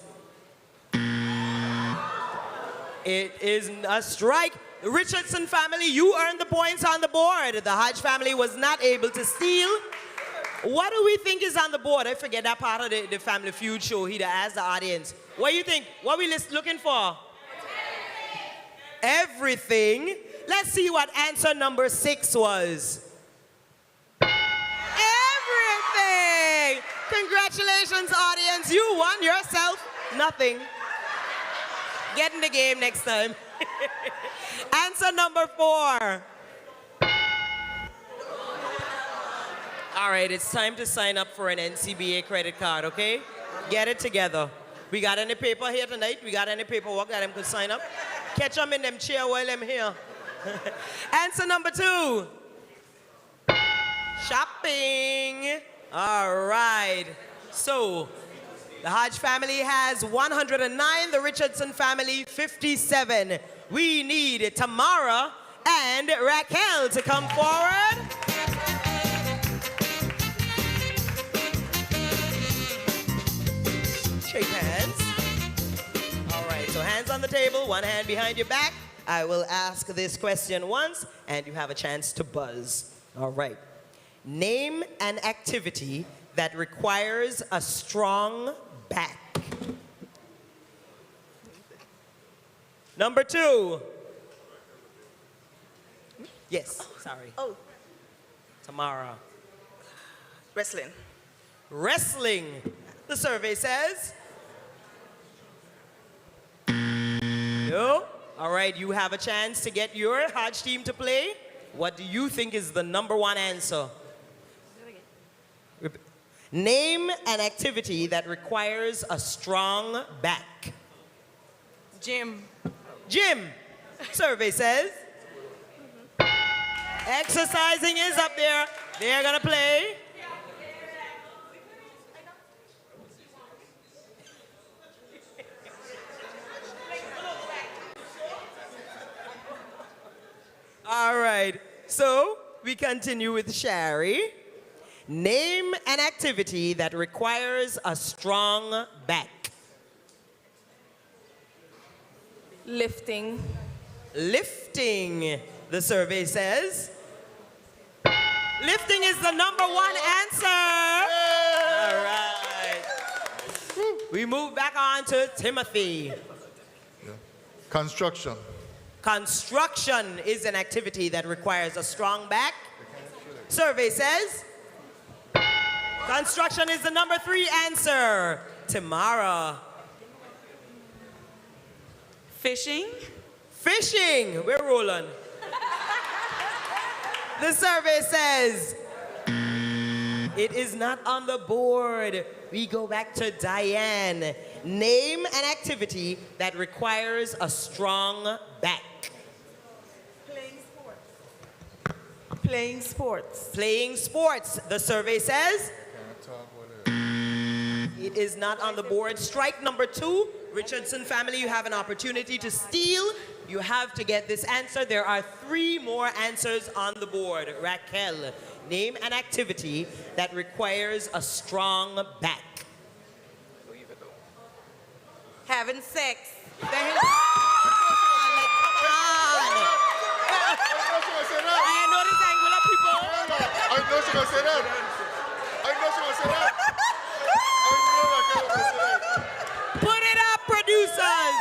it is a strike. The Richardson family, you earned the points on the board. The Hodge family was not able to steal. What do we think is on the board? I forget that part of the Family Feud show here to ask the audience. What do you think? What are we looking for? Everything. Let's see what answer number 6 was. Everything! Congratulations, audience. You won yourself nothing. Get in the game next time. Answer number 4. All right, it's time to sign up for an NCBA credit card, okay? Get it together. We got any paper here tonight? We got any paperwork that them could sign up? Catch them in them chair while I'm here. Answer number 2. Shopping. All right. So, the Hodge family has 109, the Richardson family 57. We need Tamara and Raquel to come forward. Shake hands. All right, so hands on the table, one hand behind your back. I will ask this question once, and you have a chance to buzz. All right. Name an activity that requires a strong back. Number 2. Yes, sorry. Oh. Tamara. Wrestling. Wrestling. The survey says. No. All right, you have a chance to get your Hodge team to play. What do you think is the number 1 answer? Name an activity that requires a strong back. Gym. Gym. Survey says. Exercising is up there. They're gonna play. All right, so we continue with Shari. Name an activity that requires a strong back. Lifting. Lifting, the survey says. Lifting is the number 1 answer. All right. We move back on to Timothy. Construction. Construction is an activity that requires a strong back. Survey says. Construction is the number 3 answer. Tamara. Fishing. Fishing. We're rolling. The survey says it is not on the board. We go back to Diane. Name an activity that requires a strong back. Playing sports. Playing sports. Playing sports. The survey says it is not on the board. Strike number 2. Richardson family, you have an opportunity to steal. You have to get this answer. There are 3 more answers on the board. Raquel, name an activity that requires a strong back. Having sex. Come on. I know this Anguilla people. I know she gonna say that. I know she gonna say that. Put it up, producers.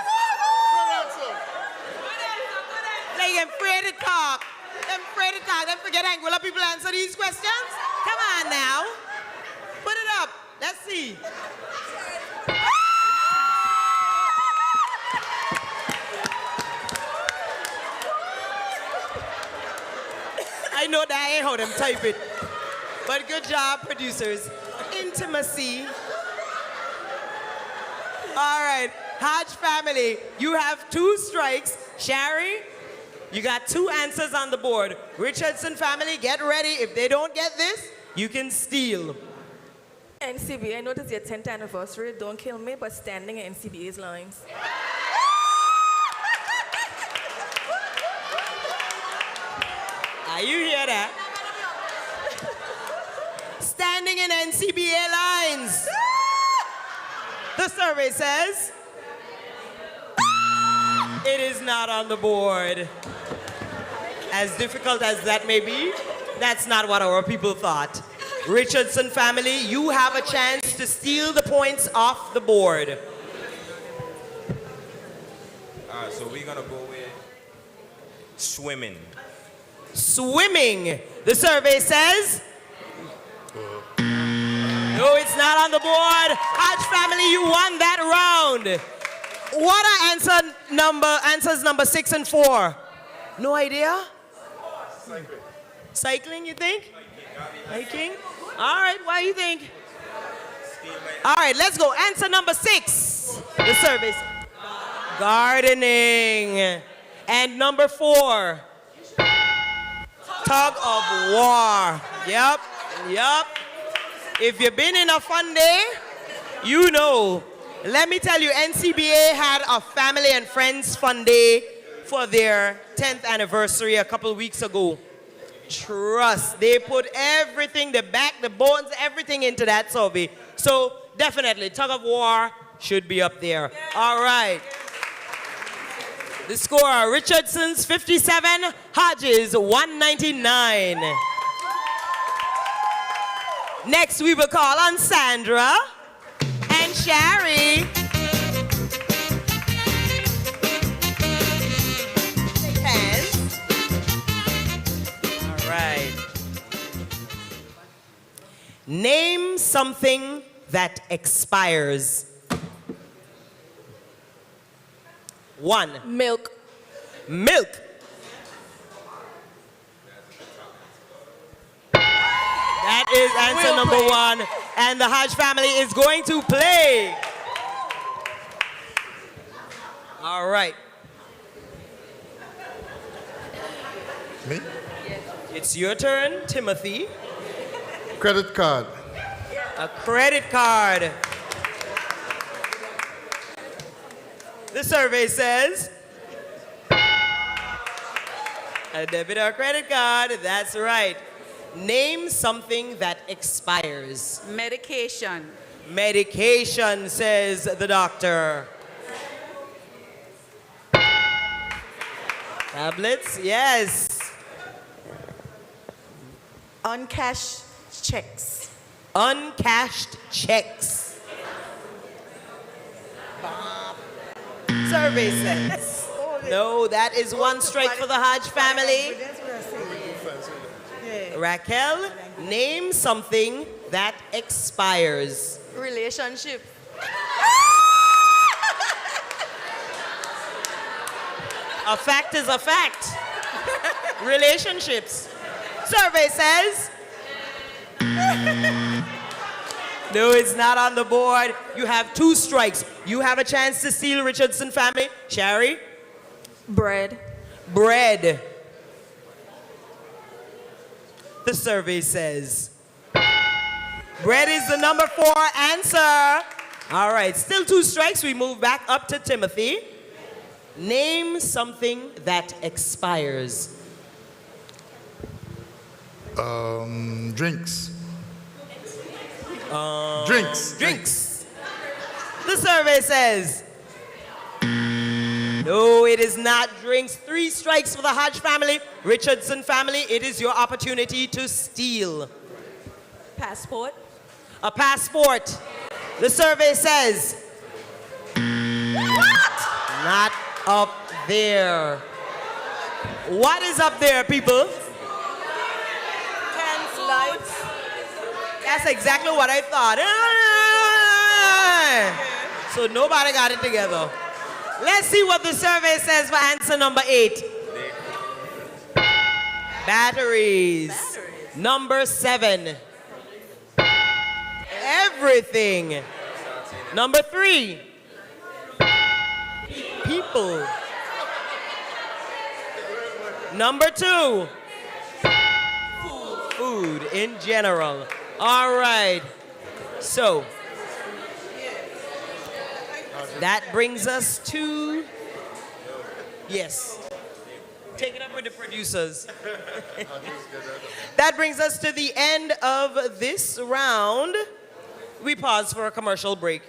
Like them afraid to talk. Them afraid to talk. Them forget Anguilla people answer these questions. Come on now. Put it up. Let's see. I know that ain't how them type it. But good job, producers. Intimacy. All right, Hodge family, you have 2 strikes. Shari, you got 2 answers on the board. Richardson family, get ready. If they don't get this, you can steal. NCBA, I know this is your 10th anniversary. Don't kill me, but standing in NCBA's lines. Are you here hear that? Standing in NCBA lines. The survey says it is not on the board. As difficult as that may be, that's not what our people thought. Richardson family, you have a chance to steal the points off the board. So we're gonna go with swimming. Swimming. The survey says no, it's not on the board. Hodge family, you won that round. What are answers number 6 and 4? No idea? Cycling, you think? Hiking? All right, why do you think? All right, let's go. Answer number 6. The survey. Gardening. And number 4. Tug of war. Yep. If you've been in a fun day, you know. Let me tell you, NCBA had a family and friends fun day for their 10th anniversary a couple weeks ago. Trust, they put everything, the back, the bones, everything into that survey. So definitely, tug of war should be up there. All right. The score, Richardson's 57, Hodges 199. Next, we will call on Sandra and Sherry. Shake hands. All right. Name something that expires. 1. Milk. Milk. That is answer number 1. And the Hodge family is going to play. All right. Me? It's your turn, Timothy. Credit card. A credit card. The survey says a debit or credit card. That's right. Name something that expires. Medication. Medication, says the doctor. Tablets, yes. Uncashed checks. Uncashed checks. Survey says. No, that is 1 strike for the Hodge family. Raquel, name something that expires. Relationship. A fact is a fact. Relationships. Survey says. No, it's not on the board. You have 2 strikes. You have a chance to steal Richardson family. Sherry? Bread. Bread. The survey says bread is the number 4 answer. All right, still 2 strikes. We move back up to Timothy. Name something that expires. Drinks. Drinks. The survey says no, it is not drinks. 3 strikes for the Hodge family. Richardson family, it is your opportunity to steal. Passport. A passport. The survey says what? Not up there. What is up there, people? Lights. That's exactly what I thought. So nobody got it together. Let's see what the survey says for answer number 8. Batteries. Number 7. Everything. Number 3. People. Number 2. Food in general. All right. So that brings us to, yes. Take it up with the producers. That brings us to the end of this round. We pause for a commercial break.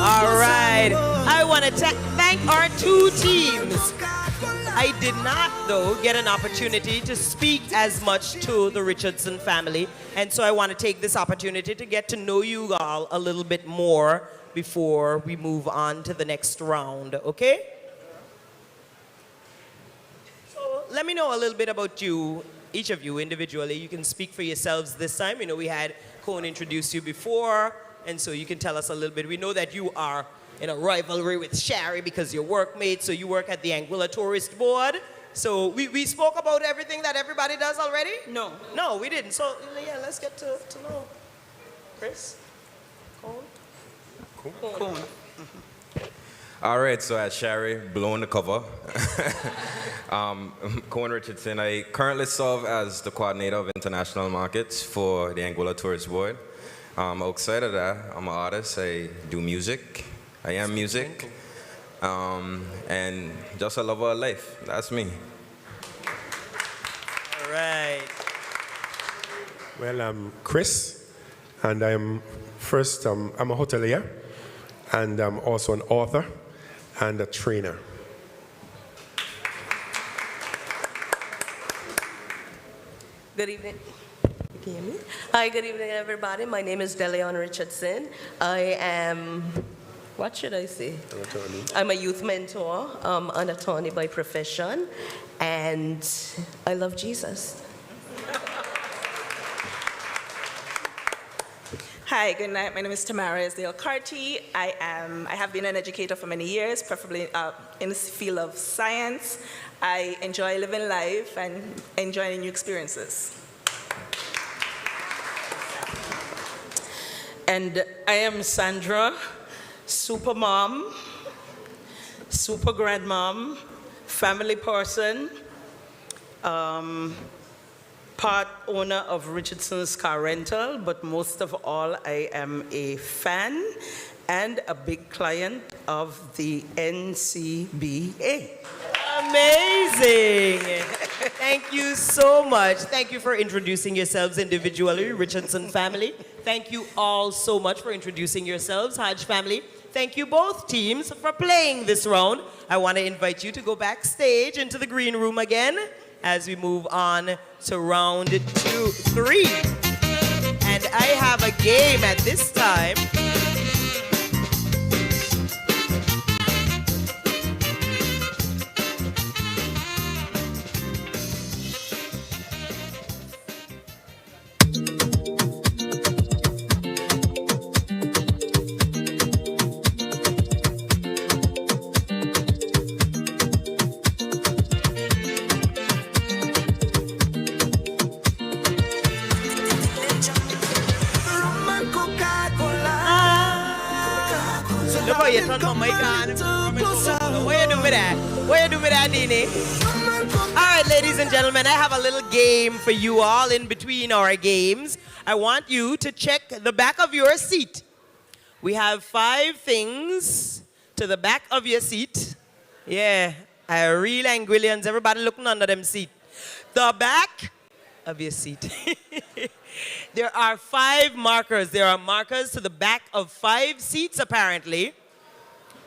All right. I want to thank our two teams. I did not, though, get an opportunity to speak as much to the Richardson family. And so I want to take this opportunity to get to know you all a little bit more before we move on to the next round, okay? So let me know a little bit about you, each of you individually. You can speak for yourselves this time. You know, we had Cone introduce you before, and so you can tell us a little bit. We know that you are in a rivalry with Shari because you're workmates, so you work at the Anguilla Tourist Board. So we spoke about everything that everybody does already? No. No, we didn't. So yeah, let's get to know. Chris? Cone? All right, so at Shari, blowing the cover. Cone Richardson, I currently serve as the coordinator of international markets for the Anguilla Tourist Board. I'm outside of that, I'm an artist, I do music. I am music, and just a lover of life. That's me. All right. Well, I'm Chris, and I'm I'm a hotelier, and I'm also an author and a trainer. Good evening. Can you hear me? Hi, good evening, everybody. My name is Deleon Richardson. I am, what should I say? An attorney. I'm a youth mentor, an attorney by profession, and I love Jesus. Hi, good night. My name is Tamara Isdale-Carty. I have been an educator for many years, preferably in the field of science. I enjoy living life and enjoying new experiences. And I am Sandra, super mom, super grandmom, family person, part owner of Richardson's Car Rental, but most of all, I am a fan and a big client of the NCBA. Amazing. Thank you so much. Thank you for introducing yourselves individually, Richardson family. Thank you all so much for introducing yourselves, Hodge family. Thank you both teams for playing this round. I want to invite you to go backstage into the green room again as we move on to round 3. And I have a game at this time. Look how you turn my mic on. What you do with that? What you do with that, Dini? All right, ladies and gentlemen, I have a little game for you all in between our games. I want you to check the back of your seat. We have 5 things to the back of your seat. Yeah, real Anguillians, everybody looking under them seat. The back of your seat. There are 5 markers. There are markers to the back of 5 seats, apparently.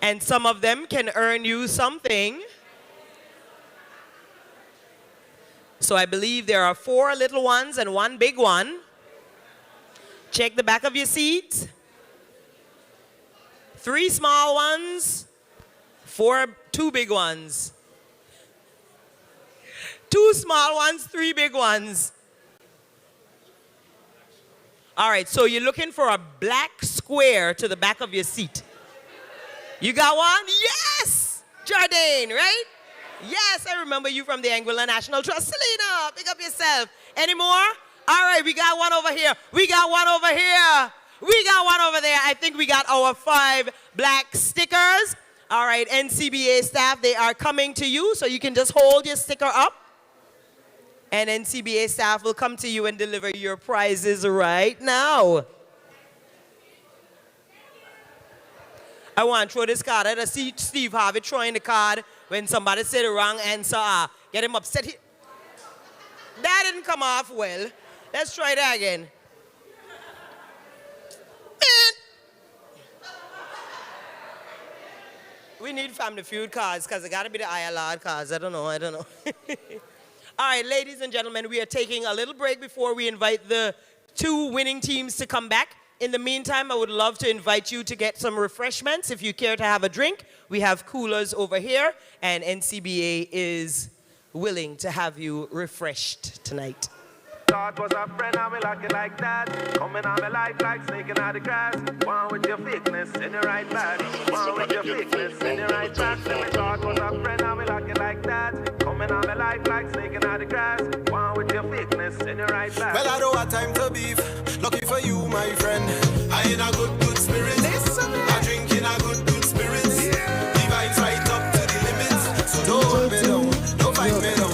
And some of them can earn you something. So I believe there are 4 little ones and 1 big one. Check the back of your seat. 3 small ones, 2 big ones. 2 small ones, 3 big ones. All right, so you're looking for a black square to the back of your seat. You got one? Yes! Jardine, right? Yes, I remember you from the Anguilla National Trust. Selena, pick up yourself. Any more? All right, we got one over here. We got one over here. We got one over there. I think we got our 5 black stickers. All right, NCBA staff, they are coming to you, so you can just hold your sticker up. And NCBA staff will come to you and deliver your prizes right now. I want to throw this card. I see Steve Harvey throwing the card when somebody said the wrong answer. Get him upset. That didn't come off well. Let's try that again. We need Family Feud cards because it got to be the LAWD cards. I don't know. All right, ladies and gentlemen, we are taking a little break before we invite the 2 winning teams to come back. In the meantime, I would love to invite you to get some refreshments. If you care to have a drink, we have coolers over here, and NCBA is willing to have you refreshed tonight. God was a friend, and we like it like that. Coming on my life like snake in the grass. One with your thickness in the right bag. One with your thickness in the right track. God was a friend, and we like it like that. Coming on my life like snake in the grass. One with your thickness in the right bag. Well, I don't have time to beef. Lucky for you, my friend. I in a good spirit. I drink in a good spirit. The vibes right up to the limits. So don't hold me down, don't fight me down.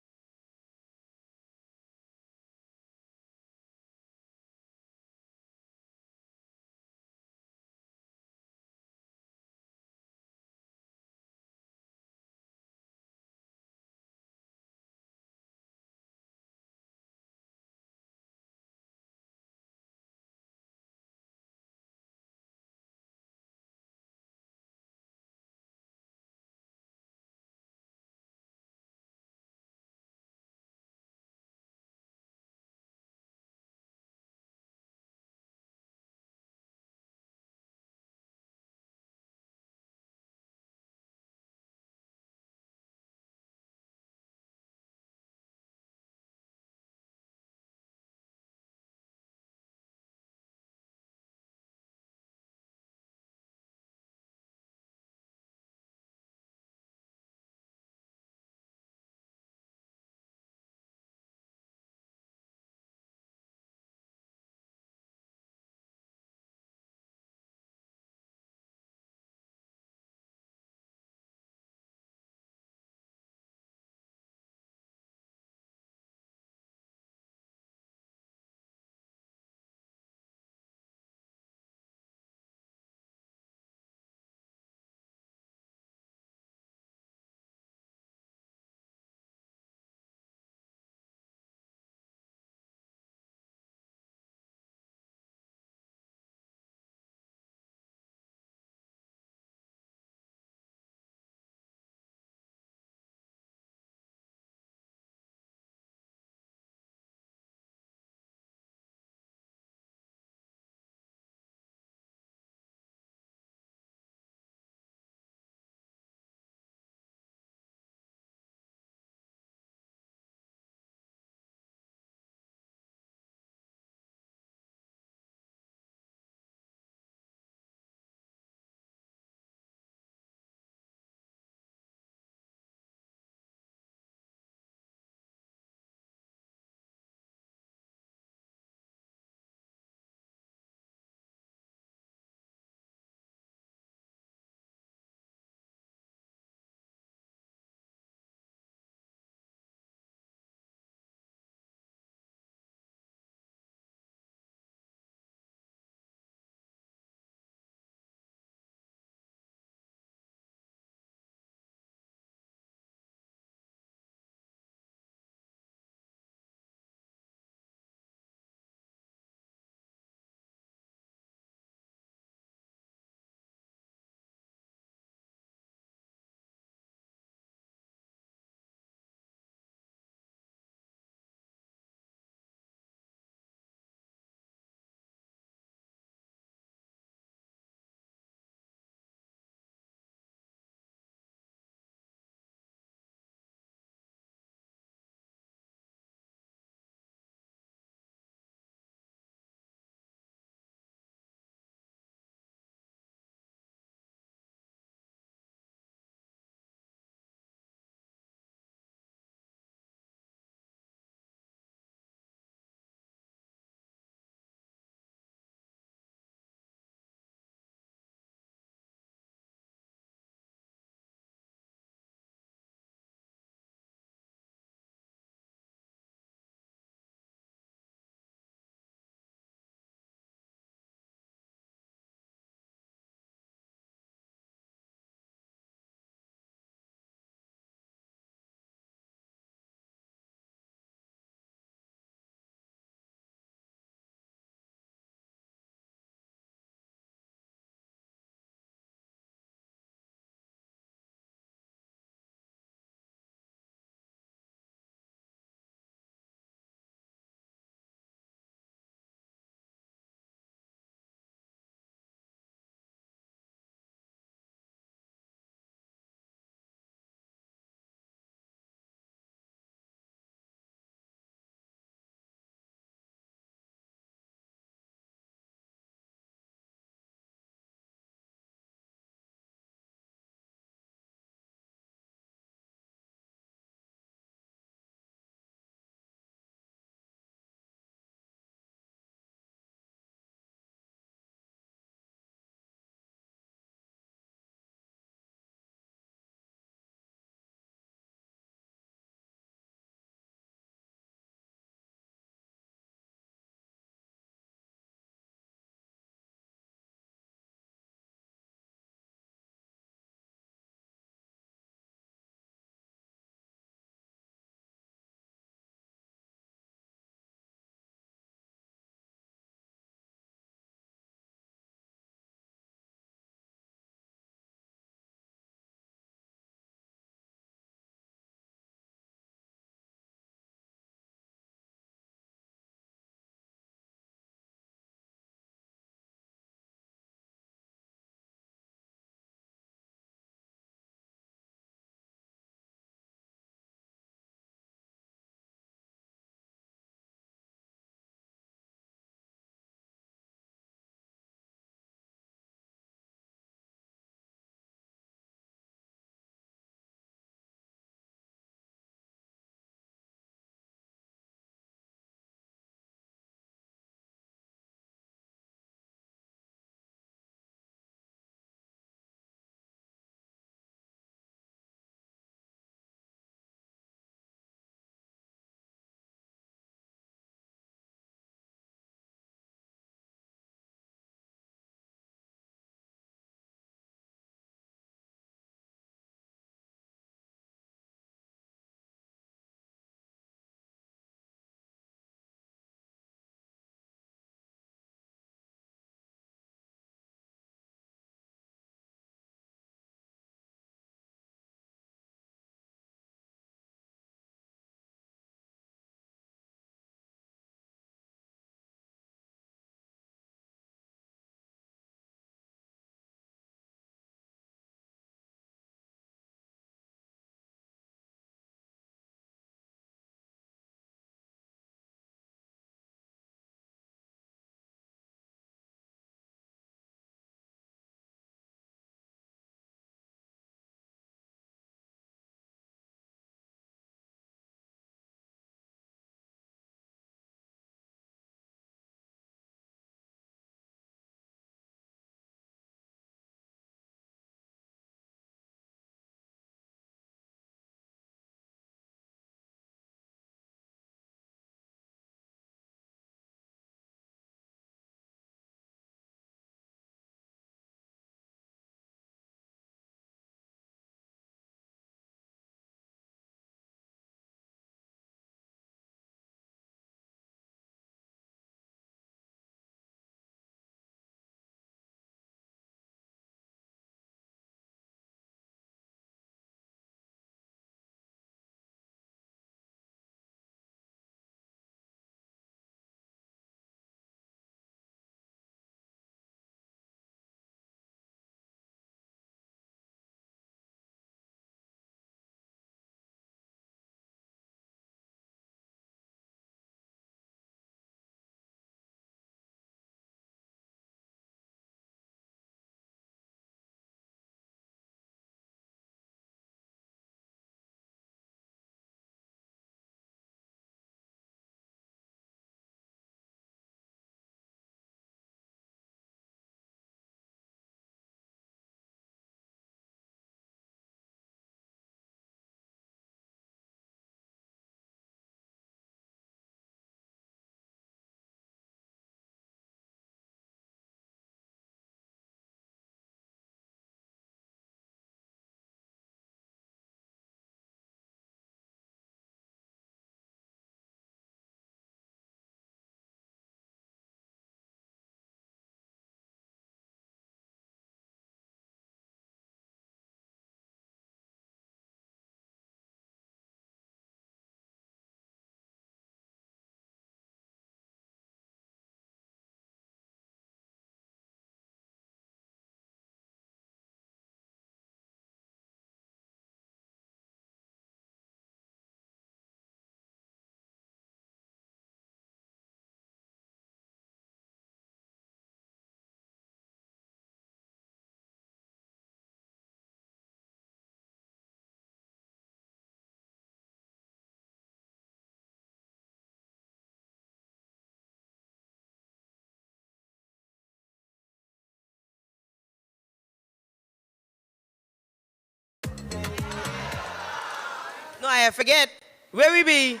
No, I forget. Where we be?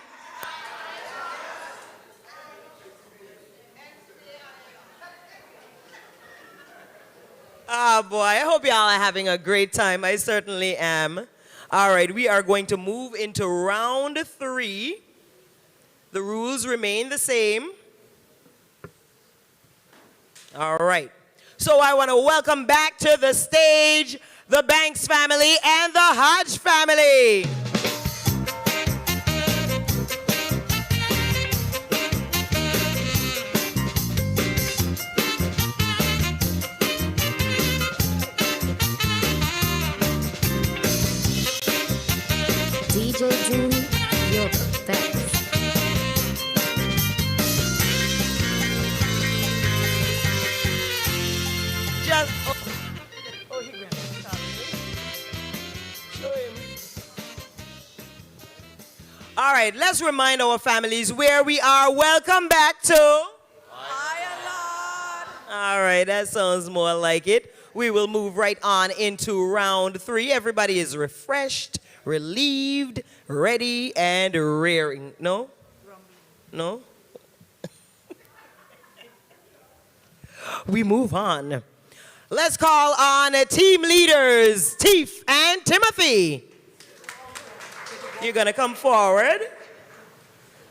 Ah, boy, I hope y'all are having a great time. I certainly am. All right, we are going to move into round 3. The rules remain the same. All right. So I want to welcome back to the stage the Banks family and the Hodge family. DJ Doom, you're the best. Just, oh, he grabbed it. Show him. All right, let's remind our families where we are. Welcome back to LAWD. All right, that sounds more like it. We will move right on into round 3. Everybody is refreshed, relieved, ready, and raring. No? No? We move on. Let's call on team leaders, Teef and Timothy. You're going to come forward.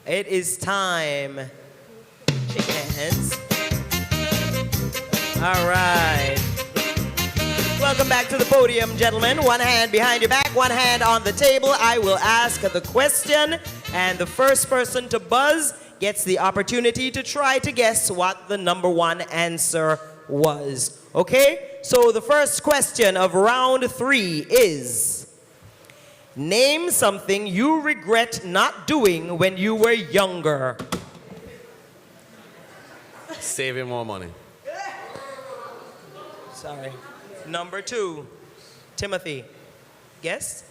It is time. Shake hands. All right. Welcome back to the podium, gentlemen. One hand behind your back, one hand on the table. I will ask the question, and the first person to buzz gets the opportunity to try to guess what the number 1 answer was. Okay? So the first question of round 3 is, name something you regret not doing when you were younger. Saving more money. Sorry. Number 2, Timothy. Guess?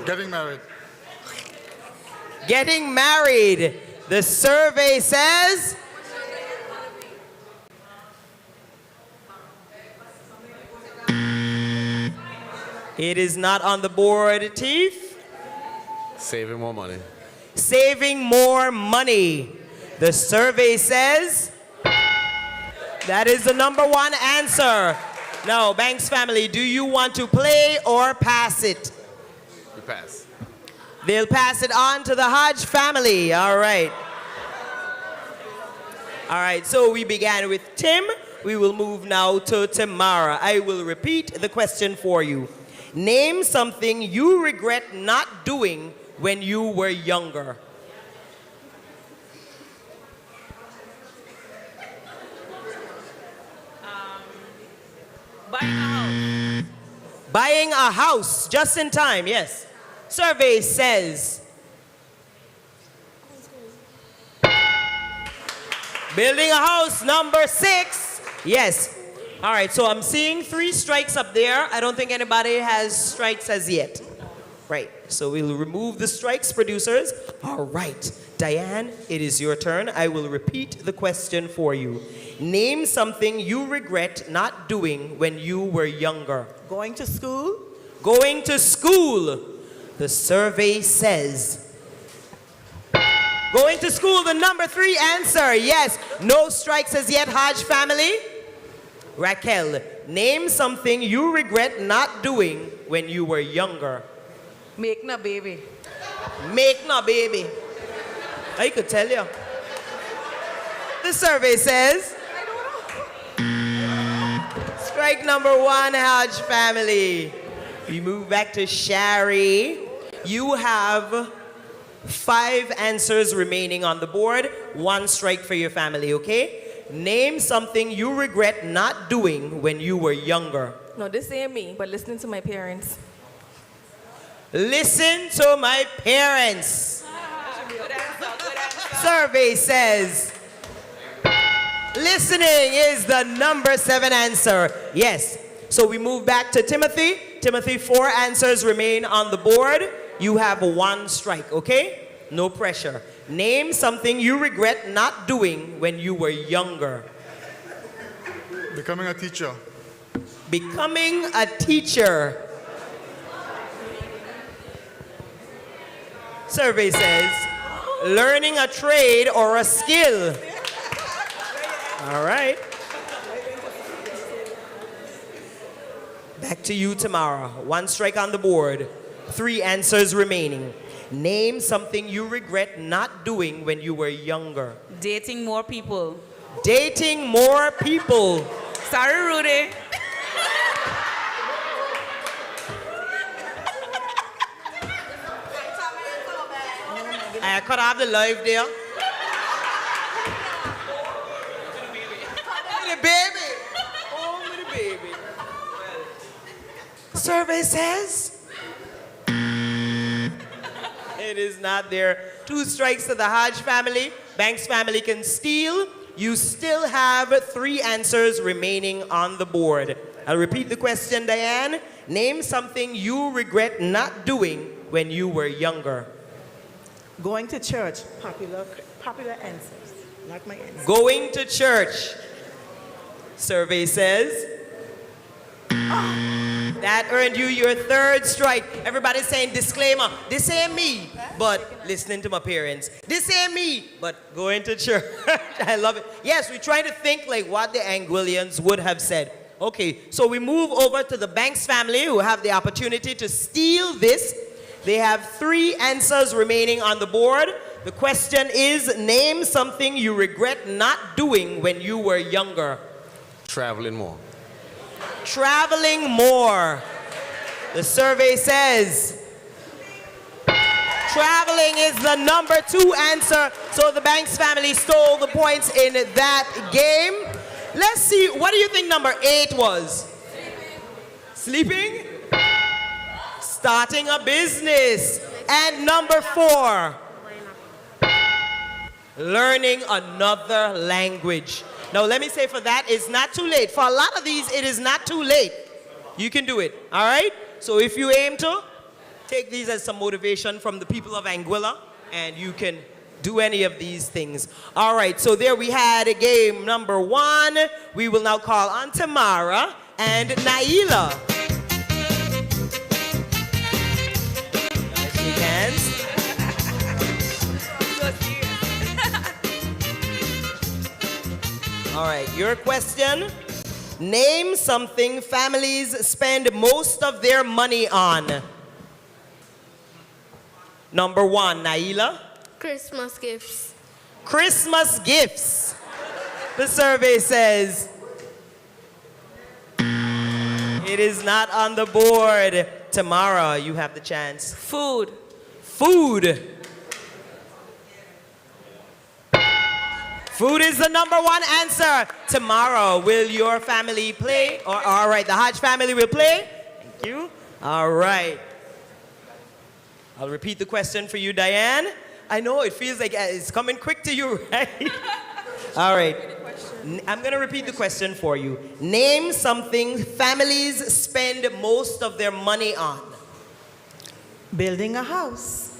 Getting married. Getting married. The survey says... It is not on the board, Teef. Saving more money. Saving more money. The survey says... That is the number 1 answer. Now, Banks family, do you want to play or pass it? We pass. They'll pass it on to the Hodge family. All right. All right, so we began with Tim. We will move now to Tamara. I will repeat the question for you. Name something you regret not doing when you were younger. Buying a house. Buying a house, just in time, yes. Survey says. Building a house, number 6. Yes. All right, so I'm seeing 3 strikes up there. I don't think anybody has strikes as yet. Right, so we'll remove the strikes, producers. All right, Diane, it is your turn. I will repeat the question for you. Name something you regret not doing when you were younger. Going to school. Going to school. The survey says. Going to school, the number 3 answer. Yes, no strikes as yet, Hodge family. Raquel, name something you regret not doing when you were younger. Make no baby. Make no baby. I could tell you. The survey says. Strike number 1, Hodge family. We move back to Shari. You have 5 answers remaining on the board. 1 strike for your family, okay? Name something you regret not doing when you were younger. No, this ain't me, but listening to my parents. Listen to my parents. Survey says listening is the number 7 answer. Yes. So we move back to Timothy. Timothy, 4 answers remain on the board. You have 1 strike, okay? No pressure. Name something you regret not doing when you were younger. Becoming a teacher. Becoming a teacher. Survey says, learning a trade or a skill. All right. Back to you, Tamara. 1 strike on the board. 3 answers remaining. Name something you regret not doing when you were younger. Dating more people. Dating more people. Sorry, Rudy. I could have the live there. The baby. Oh, the baby. Survey says it is not there. 2 strikes to the Hodge family. Banks family can steal. You still have 3 answers remaining on the board. I'll repeat the question, Diane. Name something you regret not doing when you were younger. Going to church. Popular answers. Not my answer. Going to church. Survey says that earned you your 3rd strike. Everybody's saying disclaimer. This ain't me, but listening to my parents. This ain't me, but going to church. I love it. Yes, we're trying to think like what the Anguillians would have said. Okay, so we move over to the Banks family who have the opportunity to steal this. They have 3 answers remaining on the board. The question is, name something you regret not doing when you were younger. Traveling more. Traveling more. The survey says traveling is the number 2 answer. So the Banks family stole the points in that game. Let's see, what do you think number 8 was? Sleeping? Starting a business. And number 4, learning another language. Now let me say for that, it's not too late. For a lot of these, it is not too late. You can do it, all right? So if you aim to, take these as some motivation from the people of Anguilla, and you can do any of these things. All right, so there we had a game number 1. We will now call on Tamara and Naila. Shake hands. All right, your question. Name something families spend most of their money on. Number 1, Naila. Christmas gifts. Christmas gifts. The survey says it is not on the board. Tamara, you have the chance. Food. Food. Food is the number 1 answer. Tomorrow, will your family play? Or, all right, the Hodge family will play. Thank you. All right. I'll repeat the question for you, Diane. I know it feels like it's coming quick to you, right? All right. I'm going to repeat the question for you. Name something families spend most of their money on. Building a house.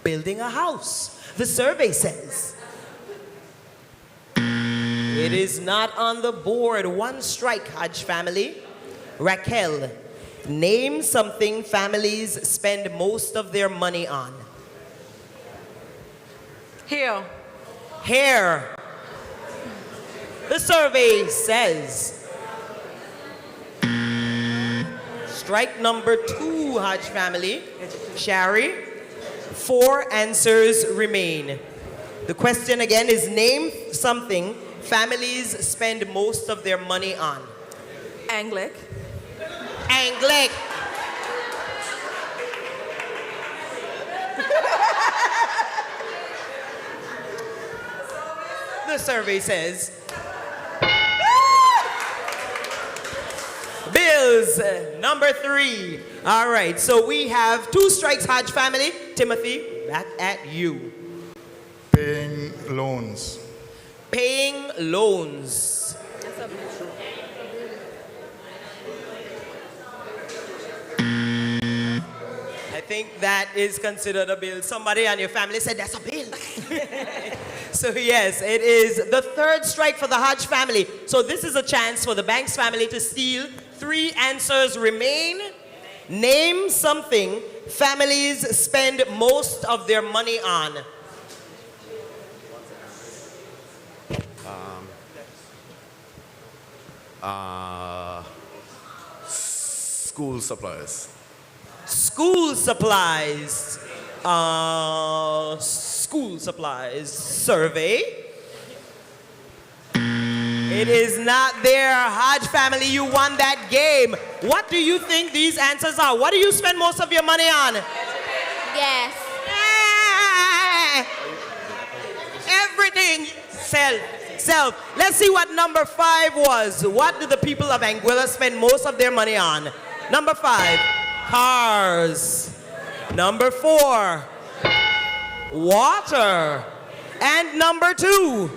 Building a house. The survey says it is not on the board. 1 strike, Hodge family. Raquel, name something families spend most of their money on. Here. Hair. The survey says strike number 2, Hodge family. Shari, 4 answers remain. The question again is, name something families spend most of their money on. Anglic. Anglic. The survey says bills, number 3. All right, so we have 2 strikes, Hodge family. Timothy, back at you. Paying loans. Paying loans. I think that is considered a bill. Somebody on your family said that's a bill. So yes, it is the 3rd strike for the Hodge family. So this is a chance for the Banks family to steal. 3 answers remain. Name something families spend most of their money on? School supplies. School supplies. School supplies. Survey. It is not there. Hodge family, you won that game. What do you think these answers are? What do you spend most of your money on? Yes. Everything. Self. Let's see what number 5 was. What do the people of Anguilla spend most of their money on? Number 5, cars. Number 4, water. And number 2,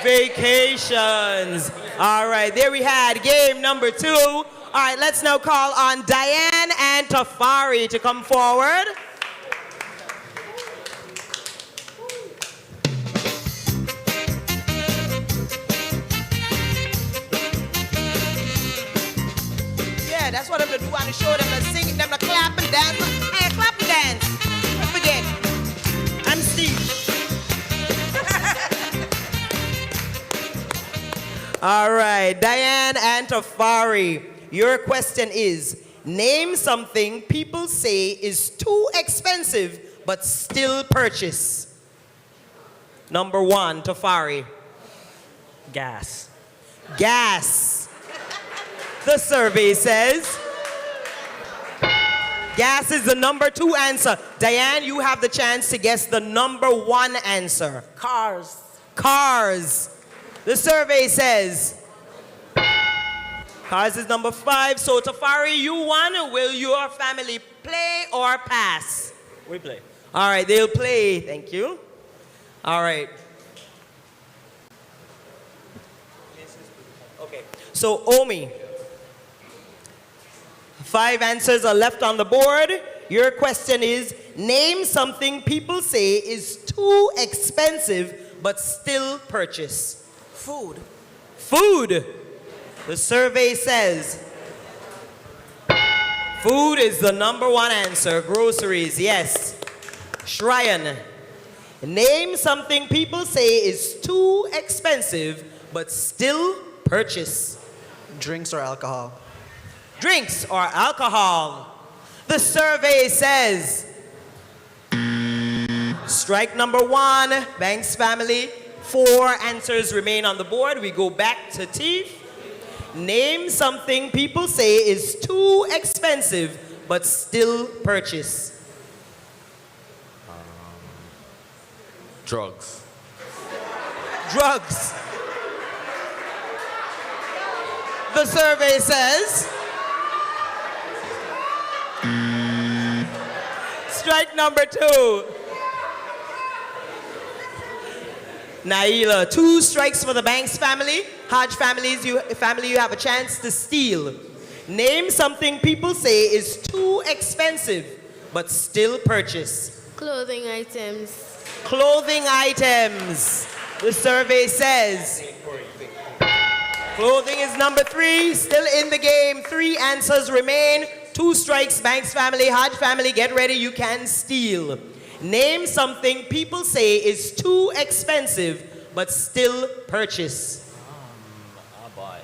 vacations. All right, there we had game number 2. All right, let's now call on Diane and Tafari to come forward. Yeah, that's what I'm gonna do on the show. Them to sing, them to clap and dance. Hey, clap and dance. Don't forget. I'm Steve. All right, Diane and Tafari, your question is, name something people say is too expensive but still purchase. Number 1, Tafari. Gas. Gas. The survey says gas is the number 2 answer. Diane, you have the chance to guess the number 1 answer. Cars. Cars. The survey says cars is number 5. So Tafari, you won. Will your family play or pass? We play. All right, they'll play. Thank you. All right. Okay. So Omi, 5 answers are left on the board. Your question is, name something people say is too expensive but still purchase. Food. Food. The survey says food is the number 1 answer. Groceries, yes. Shryan, name something people say is too expensive but still purchase. Drinks or alcohol? Drinks or alcohol. The survey says strike number 1, Banks family. 4 answers remain on the board. We go back to Teef. Name something people say is too expensive but still purchase. Drugs. Drugs. The survey says strike number 2. Naila, 2 strikes for the Banks family. Hodge family, you have a chance to steal. Name something people say is too expensive but still purchase. Clothing items. Clothing items. The survey says clothing is number 3, still in the game. 3 answers remain. 2 strikes, Banks family. Hodge family, get ready, you can steal. Name something people say is too expensive but still purchase. Oh boy.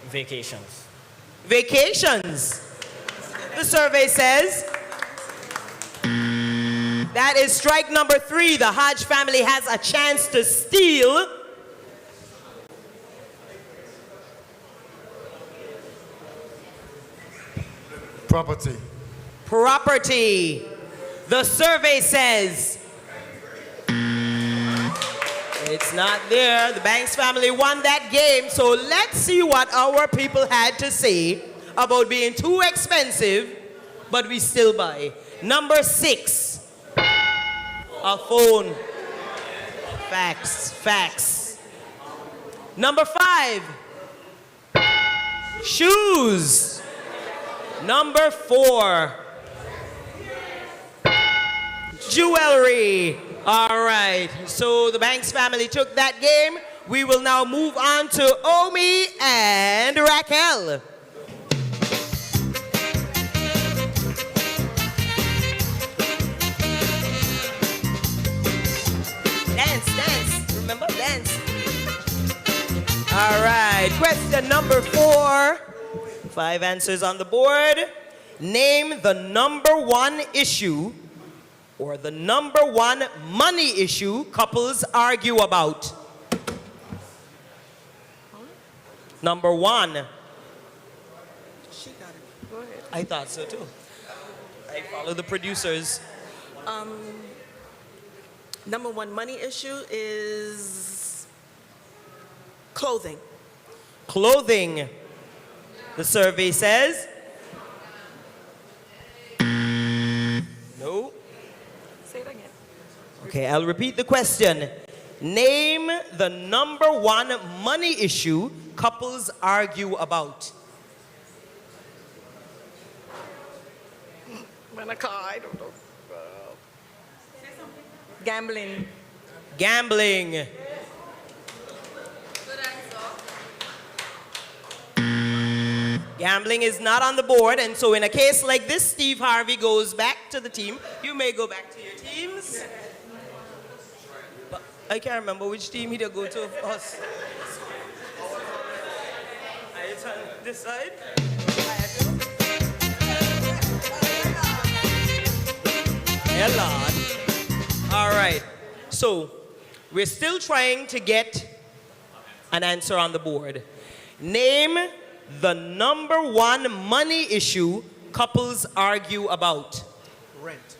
Vacations. Vacations. The survey says that is strike number 3. The Hodge family has a chance to steal. Property. Property. The survey says it's not there. The Banks family won that game. So let's see what our people had to say about being too expensive, but we still buy. Number 6, a phone. Facts. Number 5, shoes. Number 4, jewelry. All right, so the Banks family took that game. We will now move on to Omi and Raquel. right, question number 4. 5 answers on the board. Name the number 1 issue or the number 1 money issue couples argue about. Number 1. I thought so too. I follow the producers. Number 1 money issue is clothing. Clothing. The survey says. No. Say it again. Okay, I'll repeat the question. Name the number 1 money issue couples argue about. I don't know. Gambling. Gambling. Gambling is not on the board, and so in a case like this, Steve Harvey goes back to the team. You may go back to your teams. But I can't remember which team he'd go to of us. Are you turn this side? Yeah, Lord. All right. So we're still trying to get an answer on the board. Name the number 1 money issue couples argue about. Rent.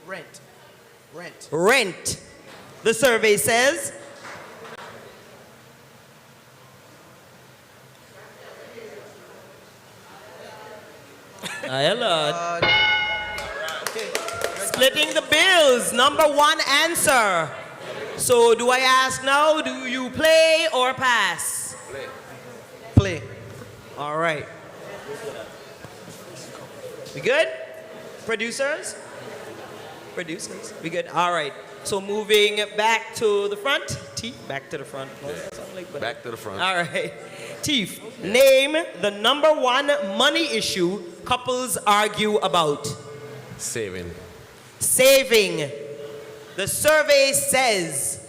Rent. Rent. Rent. The survey says. Hello. Splitting the bills. Number 1 answer. So do I ask now, do you play or pass? Play. All right. We good? Producers? Producers. We good? All right. So moving back to the front. Teeth, back to the front. Back to the front. All right. Teeth, name the number 1 money issue couples argue about. Saving. Saving. The survey says.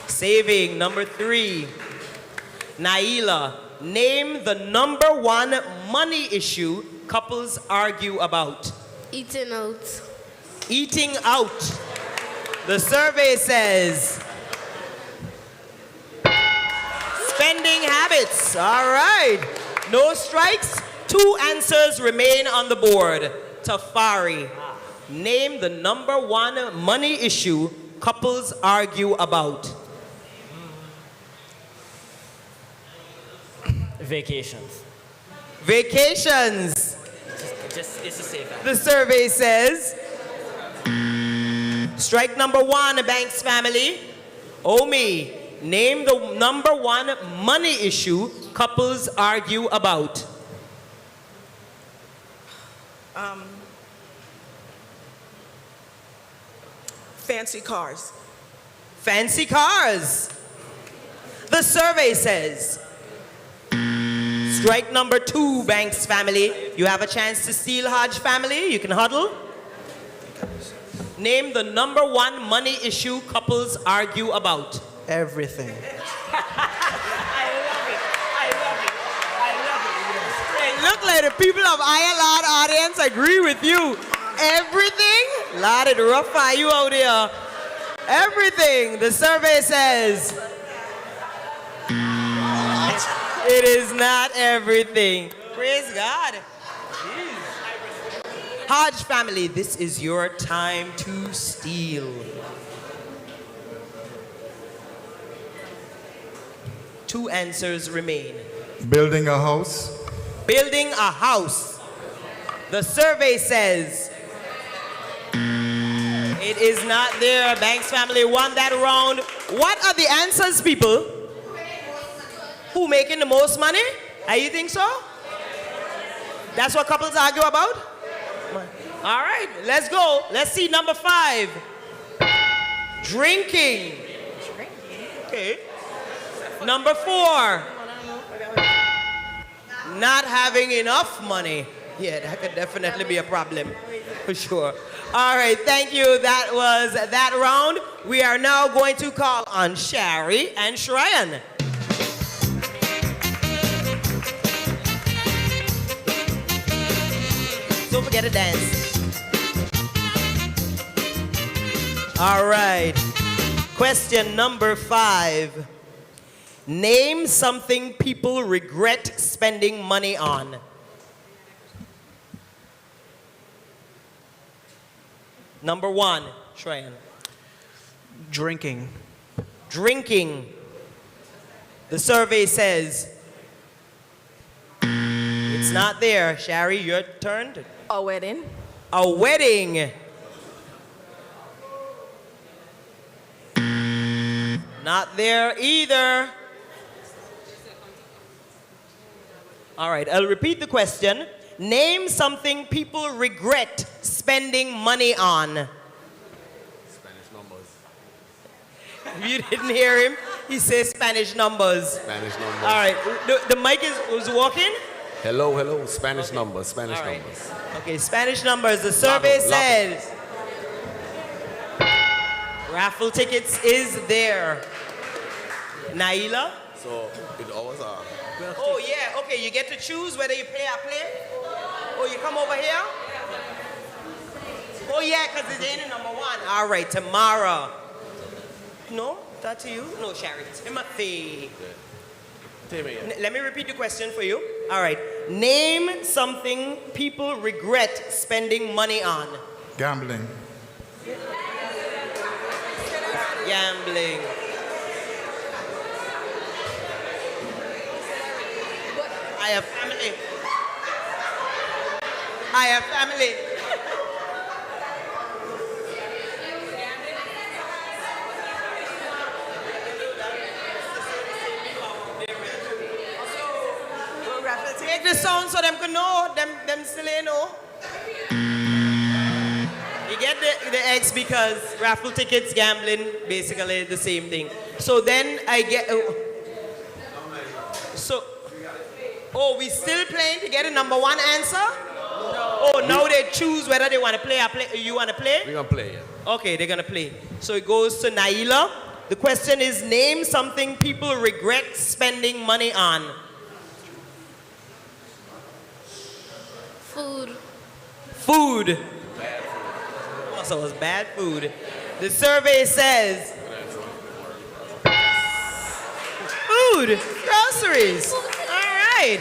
Saving. Number 3. Naila, name the number 1 money issue couples argue about. Eating out. Eating out. The survey says. Spending habits. All right. No strikes. 2 answers remain on the board. Tafari, name the number 1 money issue couples argue about. Vacations. Vacations. It's a safe answer. The survey says. Strike number 1, Banks family. Omi, name the number 1 money issue couples argue about. Fancy cars. Fancy cars. The survey says. Strike number 2, Banks family. You have a chance to steal, Hodge family. You can huddle. Name the number 1 money issue couples argue about. Everything. Look like the people of ILAD audience agree with you. Everything? Lord, it rough for you out here. Everything. The survey says. It is not everything. Praise God. Jeez. Hodge family, this is your time to steal. 2 answers remain. Building a house. Building a house. The survey says it is not there. Banks family won that round. What are the answers, people? Who making the most money? You think so? That's what couples argue about? All right, let's go. Let's see number 5. Drinking. Okay. Number 4. Not having enough money. Yeah, that could definitely be a problem, for sure. All right, thank you. That was that round. We are now going to call on Shari and Shrayan. Don't forget to dance. All right. Question number 5. Name something people regret spending money on. Number 1, Shrayan. Drinking. Drinking. The survey says it's not there. Shari, your turn. A wedding. A wedding. Not there either. All right, I'll repeat the question. Name something people regret spending money on. Spanish numbers. You didn't hear him? He says Spanish numbers. Spanish numbers. All right, the mic was working? Hello, hello. Spanish numbers. Spanish All right. numbers. Okay, Spanish numbers. The survey Lotto. says raffle tickets is there. Naila? So it always are. Oh, yeah. Okay, you get to choose whether you play or play. Oh, you come over here? Oh, yeah, because it's in number 1. All right, Tamara. No? That to you? No, Shari. Timothy. Let me repeat the question for you. All right. Name something people regret spending money on. Gambling. Gambling. I have family. I have family. Take the sound so them can know. Them still ain't know. You get the X because raffle tickets, gambling, basically the same thing. So then I get. Oh, we still playing to get a number 1 answer? No. Oh, now they choose whether they want to play or play. You want to play? We're going to play, yeah. Okay, they're going to play. So it goes to Naila. The question is, name something people regret spending money on. Food. Food. Oh, so it was bad food. The survey says food, groceries. All right.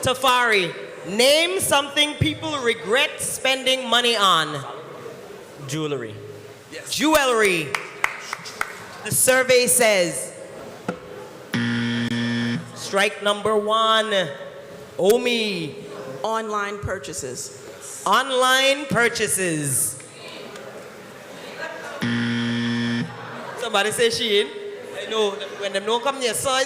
Tafari, name something people regret spending money on. Jewelry. Yes. Jewelry. The survey says strike number 1. Omi. Online purchases. Online purchases. Somebody say she in. I know when them don't come near, so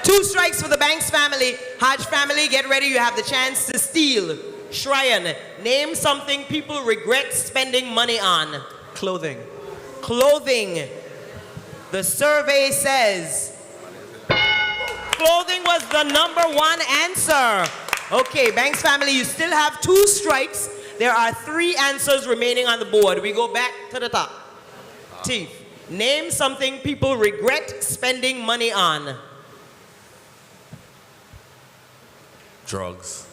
2 strikes for the Banks family. Hodge family, get ready. You have the chance to steal. Shrayan, name something people regret spending money on. Clothing. Clothing. The survey says clothing was the number 1 answer. Okay, Banks family, you still have 2 strikes. There are 3 answers remaining on the board. We go back to the top. Teeth, name something people regret spending money on. Drugs.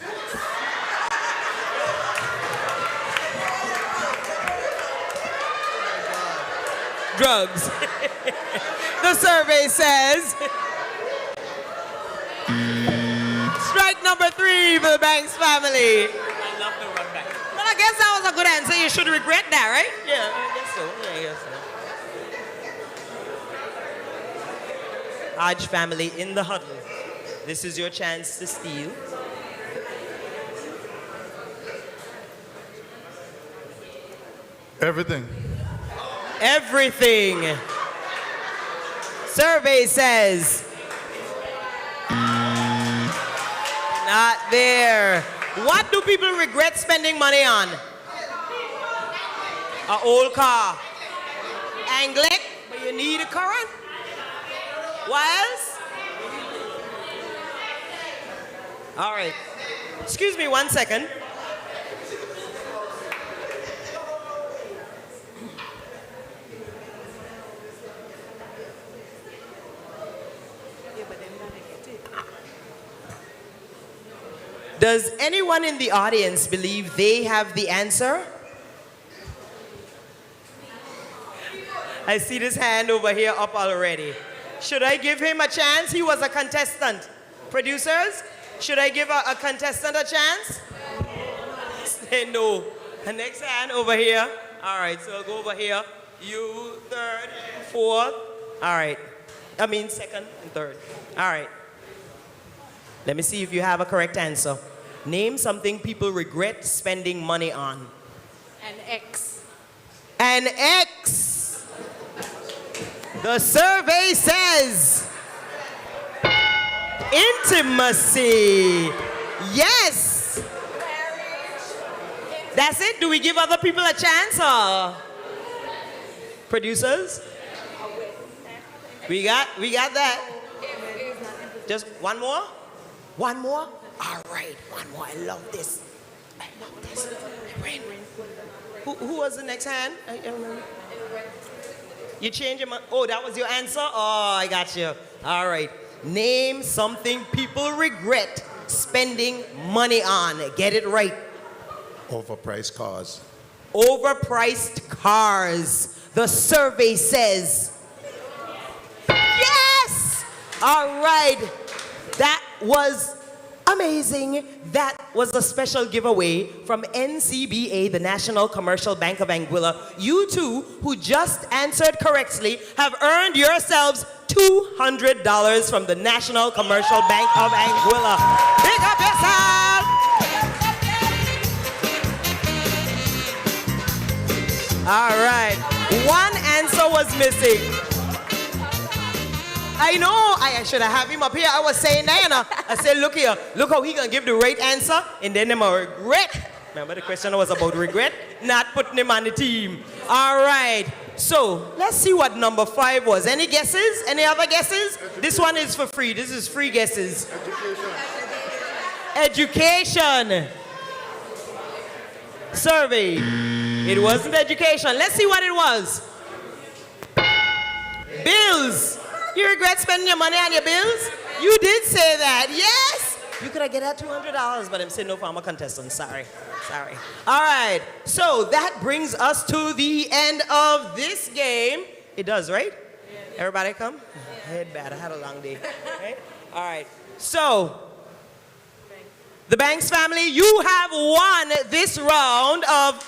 Drugs. The survey says strike number 3 for the Banks family. I love the run back. Well, I guess that was a good answer. You should regret that, right? Yeah, I guess so. Yeah, I guess so. Hodge family in the huddle. This is your chance to steal. Everything. Everything. Survey says not there. What do people regret spending money on? An old car. Anglet, but you need a current. What else? All right. Excuse me 1 second. Does anyone in the audience believe they have the answer? I see this hand over here up already. Should I give him a chance? He was a contestant. Producers, should I give a contestant a chance? Say no. The next hand over here. All right, so I'll go over here. You, third, fourth. All right. I mean, second and third. All right. Let me see if you have a correct answer. Name something people regret spending money on. An X. An X. The survey says intimacy. Yes. That's it? Do we give other people a chance or? Producers? We got that. Just one more? One more? All right, one more. I love this. I love this. Who was the next hand? I remember. You changed your mind? Oh, that was your answer? Oh, I got you. All right. Name something people regret spending money on. Get it right. Overpriced cars. Overpriced cars. The survey says. Yes! All right. That was amazing. That was a special giveaway from NCBA, the National Commercial Bank of Anguilla. You two, who just answered correctly, have earned yourselves $200 from the National Commercial Bank of Anguilla. Pick up yourself! All right. One answer was missing. I know, I should have had him up here. I was saying, Diana, I said, look here, look how he gonna give the right answer, and then him a regret. Remember the question was about regret? Not putting him on the team. All right, so let's see what number 5 was. Any guesses? Any other guesses? This one is for free. This is free guesses. Education. Survey. It wasn't education. Let's see what it was. Bills. You regret spending your money on your bills? You did say that, yes? You could have get that $200, but I'm saying no for I'm a contestant. Sorry. All right, so that brings us to the end of this game. It does, right? Everybody come? Head bad, I had a long day. Right? All right, so the Banks family, you have won this round of...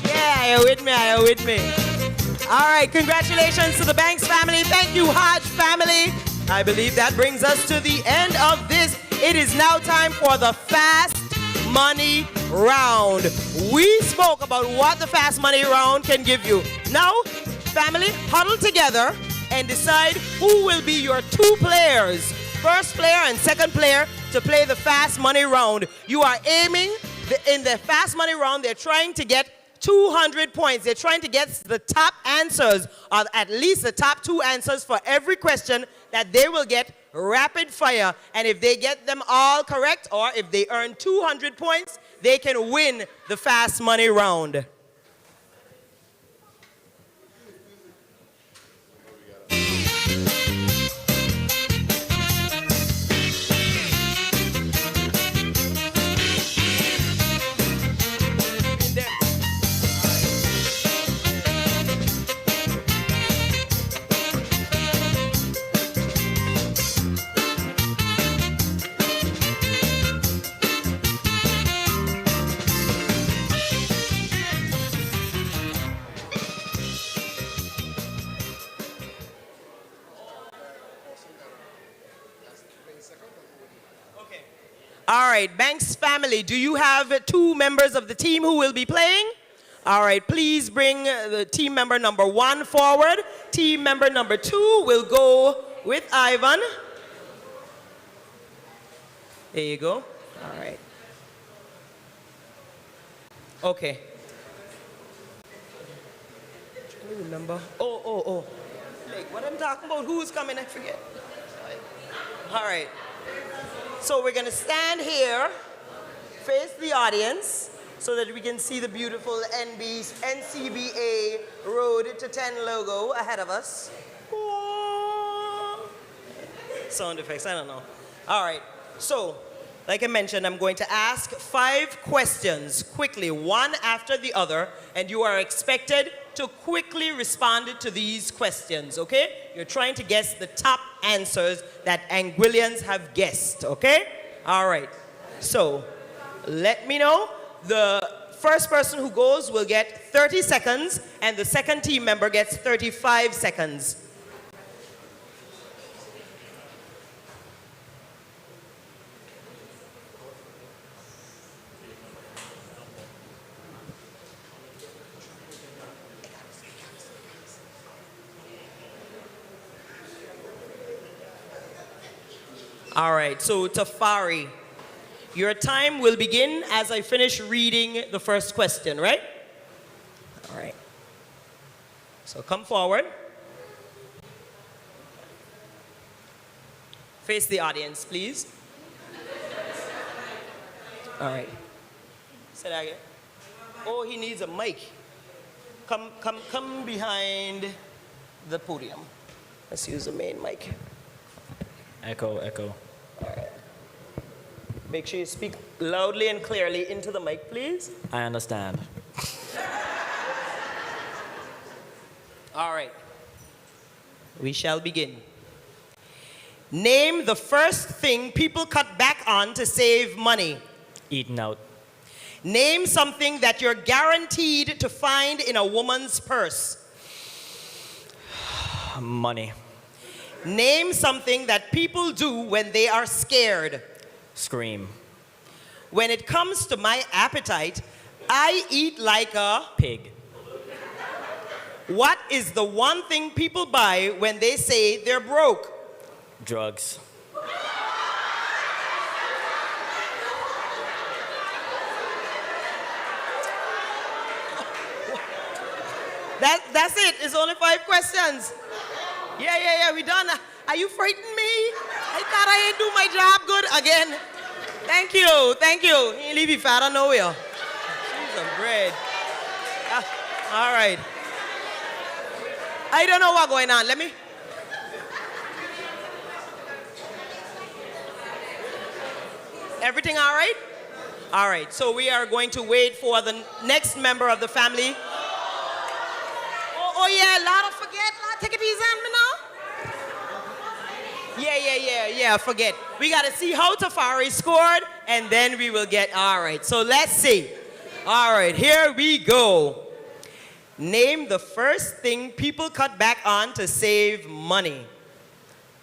Yeah, you're with me. All right, congratulations to the Banks family. Thank you, Hodge family. I believe that brings us to the end of this. It is now time for the Fast Money Round. We spoke about what the Fast Money Round can give you. Now, family, huddle together and decide who will be your 2 players, first player and second player, to play the Fast Money Round. You are aiming in the Fast Money Round. They're trying to get 200 points. They're trying to get the top answers, or at least the top 2 answers for every question that they will get rapid fire. And if they get them all correct, or if they earn 200 points, they can win the Fast Money Round. All right, Banks family, do you have 2 members of the team who will be playing? All right, please bring the team member number 1 forward. Team member number 2 will go with Ivan. There you go. All right. Okay. I'm trying to remember. Oh. Like, what I'm talking about, who's coming, I forget. All right. So we're going to stand here, face the audience, so that we can see the beautiful NCBA Road to 10 logo ahead of us. Sound effects, I don't know. All right. So, like I mentioned, I'm going to ask 5 questions quickly, one after the other, and you are expected to quickly respond to these questions, okay? You're trying to guess the top answers that Anguillians have guessed, okay? All right. So, let me know. The first person who goes will get 30 seconds, and the second team member gets 35 seconds. All right, so Tafari, your time will begin as I finish reading the first question, right? All right. So come forward. Face the audience, please. All right. Say that again. Oh, he needs a mic. Come behind the podium. Let's use the main mic. Echo. All right. Make sure you speak loudly and clearly into the mic, please. I understand. All right. We shall begin. Name the first thing people cut back on to save money. Eating out. Name something that you're guaranteed to find in a woman's purse. Money. Name something that people do when they are scared. Scream. When it comes to my appetite, I eat like a pig. What is the one thing people buy when they say they're broke? Drugs. That's it. It's only 5 questions. Yeah, we done. Are you frightening me? I thought I ain't do my job good again. Thank you. He ain't leave you fat on nowhere. She's some bread. All right. I don't know what's going on. Let me. Everything all right? All right. So we are going to wait for the next member of the family. Oh yeah, Lord, forget. Lord, take it easy on me now. Yeah, forget. We got to see how Tafari scored, and then we will get, all right. So let's see. All right, here we go. Name the first thing people cut back on to save money.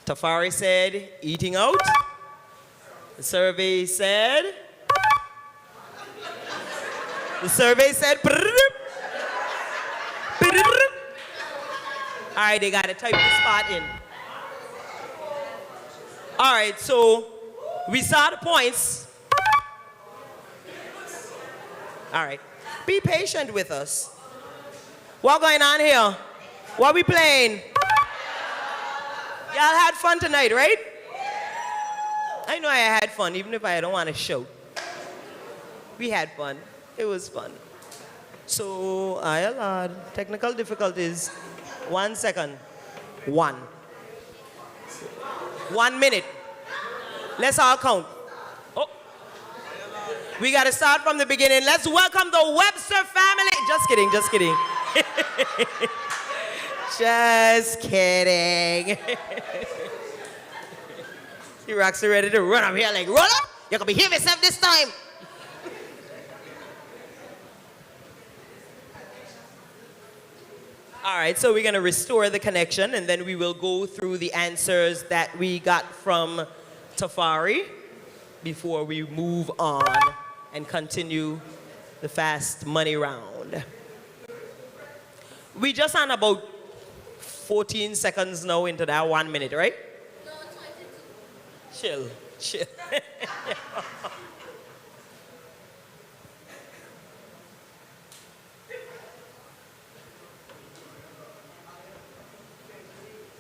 Tafari said, eating out. The survey said, all right, they got to type the spot in. All right, so we saw the points. All right, be patient with us. What going on here? What we playing? Y'all had fun tonight, right? I know I had fun, even if I don't want to show. We had fun. It was fun. So, LAWD, technical difficulties. 1 second. 1 minute. Let's all count. Oh. We got to start from the beginning. Let's welcome the Webster family. Just kidding. Just kidding. See, Roxy ready to run up here like, roll up. You're going to behave yourself this time. All right, so we're going to restore the connection, and then we will go through the answers that we got from Tafari before we move on and continue the fast money round. We just on about 14 seconds now into that 1 minute, right? No, 22. Chill.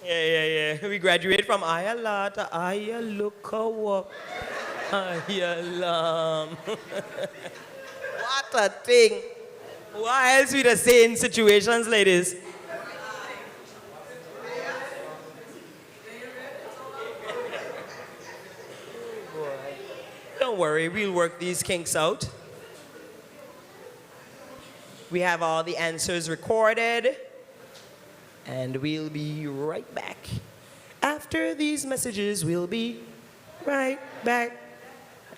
Yeah. We graduate from Ayala to Ayalukawa. Ayalam. What a thing. What else we just say in situations like this? Oh boy. worry, we'll work these kinks out. We have all the answers recorded, and we'll be right back. After these messages, we'll be right back.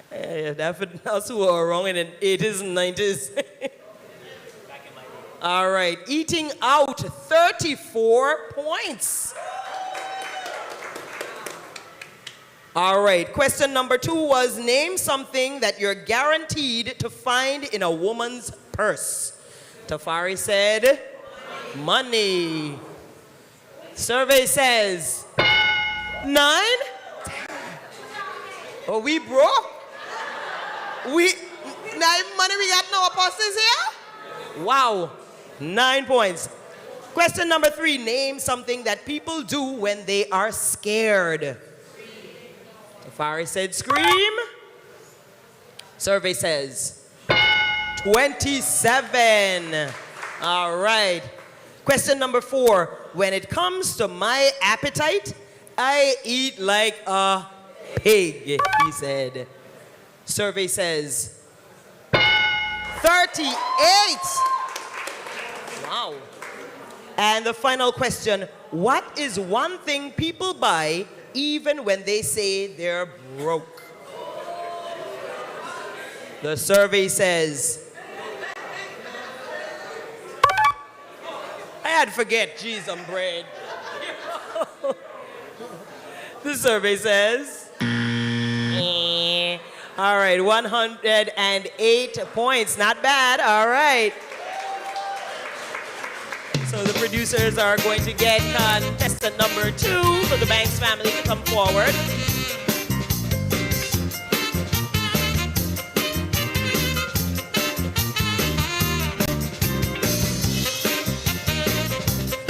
That's for us who are wrong in the 80s and 90s. All right, eating out, 34 points. All right, question number 2 was name something that you're guaranteed to find in a woman's purse. Tafari said, money. Survey says, 9? Oh, we broke? We, 9 money we got in our purses here? Wow, 9 points. Question number 3, name something that people do when they are scared. Tafari said scream. Survey says 27. All right. Question number 4. When it comes to my appetite, I eat like a pig, he said. Survey says 38. Wow. And the final question, what is one thing people buy even when they say they're broke? The survey says, I had to forget cheese and bread. The survey says, all right, 108 points, not bad, all right. So the producers are going to get contestant number 2 for the Banks family to come forward.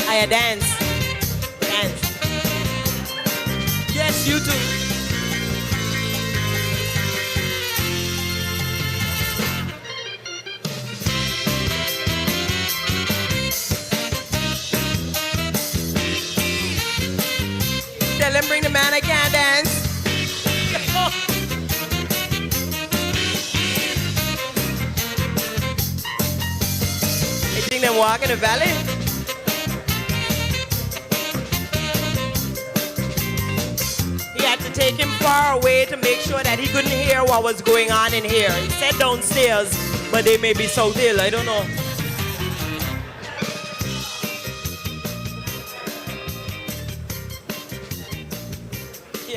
Aya, dance. Dance. Yes, you too. Tell him bring the man, I can't dance. You think they walk in the valley? He had to take him far away to make sure that he couldn't hear what was going on in here. He said downstairs, but they may be South Hill, I don't know.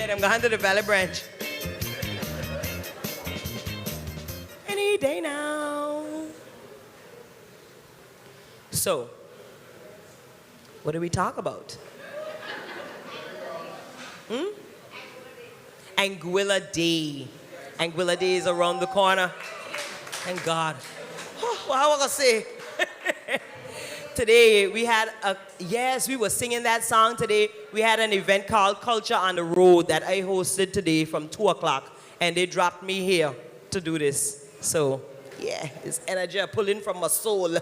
I'm going to the Valley Branch. Any day now. So, what do we talk about? Anguilla Day. Anguilla Day is around the corner. Thank God. What I was going to say? Today, we had we were singing that song today. We had an event called Culture on the Road that I hosted today from 2 o'clock. And they dropped me here to do this. So, yeah, it's energy pulling from my soul.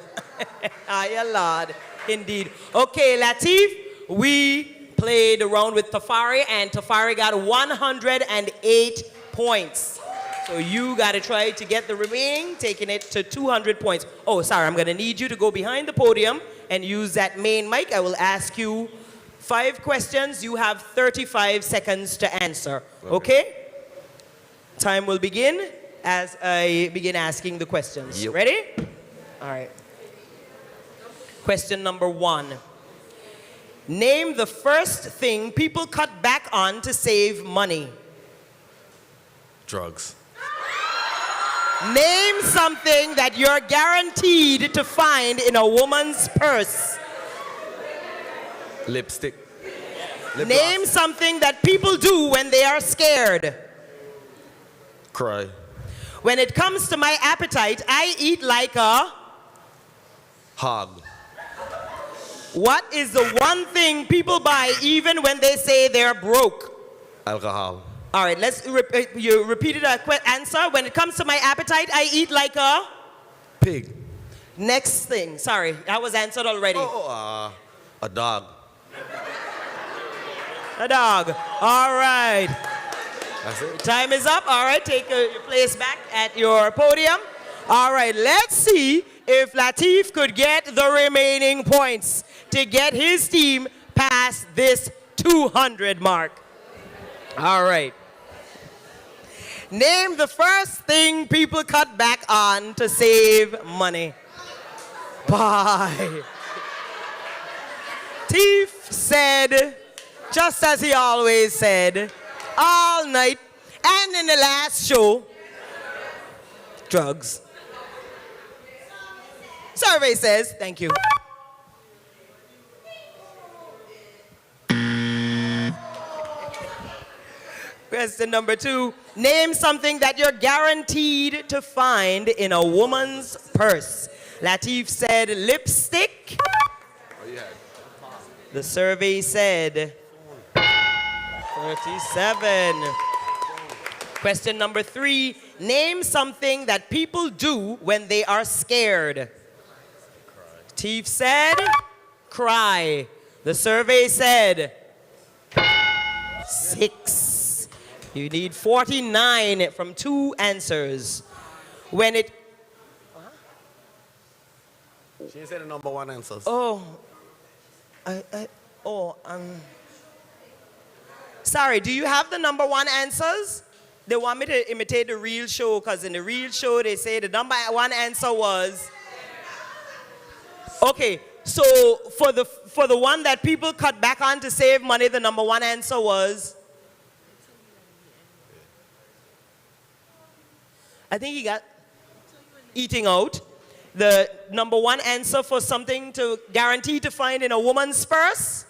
Aye, Lord. Indeed. Okay, Latif, we played around with Tafari, and Tafari got 108 points. So you got to try to get the remaining, taking it to 200 points. Oh, sorry, I'm going to need you to go behind the podium and use that main mic. I will ask you 5 questions. You have 35 seconds to answer. Okay? Time will begin as I begin asking the questions. Yep. Ready? All right. Question number 1. Name the first thing people cut back on to save money. Drugs. Name something that you're guaranteed to find in a woman's purse. Lipstick. Name something that people do when they are scared. Cry. When it comes to my appetite, I eat like a Hog. What is the one thing people buy even when they say they're broke? Alcohol. All right, you repeated a answer. When it comes to my appetite, I eat like a pig. Next thing. Sorry, that was answered already. A dog. A dog. All right. That's it. Time is up. All right, take your place back at your podium. All right, let's see if Latif could get the remaining points to get his team past this 200 mark. All right. Name the first thing people cut back on to save money. Bye. Teef said, just as he always said, all night, and in the last show, drugs. Survey says, thank you. Question number 2, name something that you're guaranteed to find in a woman's purse. Latif said lipstick. The survey said 37. Question number 3, name something that people do when they are scared. Latif said cry. The survey said 6. You need 49 from 2 answers. When it... She didn't say the number 1 answers. Oh. Sorry, do you have the number 1 answers? They want me to imitate the real show, because in the real show they say the number 1 answer was... Okay, so for the one that people cut back on to save money, the number 1 answer was... I think he got eating out. The number 1 answer for something to guarantee to find in a woman's purse?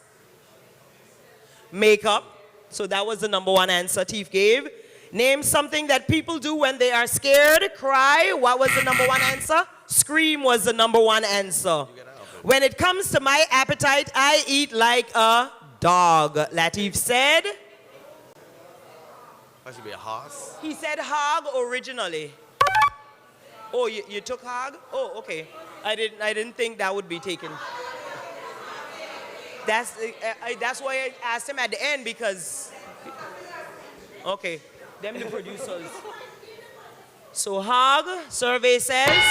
Makeup. So that was the number 1 answer Teef gave. Name something that people do when they are scared. Cry. What was the number 1 answer? Scream was the number 1 answer. When it comes to my appetite, I eat like a dog. Latif said... That should be a horse. He said hog originally. Oh, you took hog? Oh, okay. I didn't think that would be taken. That's why I asked him at the end, because... Okay, them the producers. So hog, survey says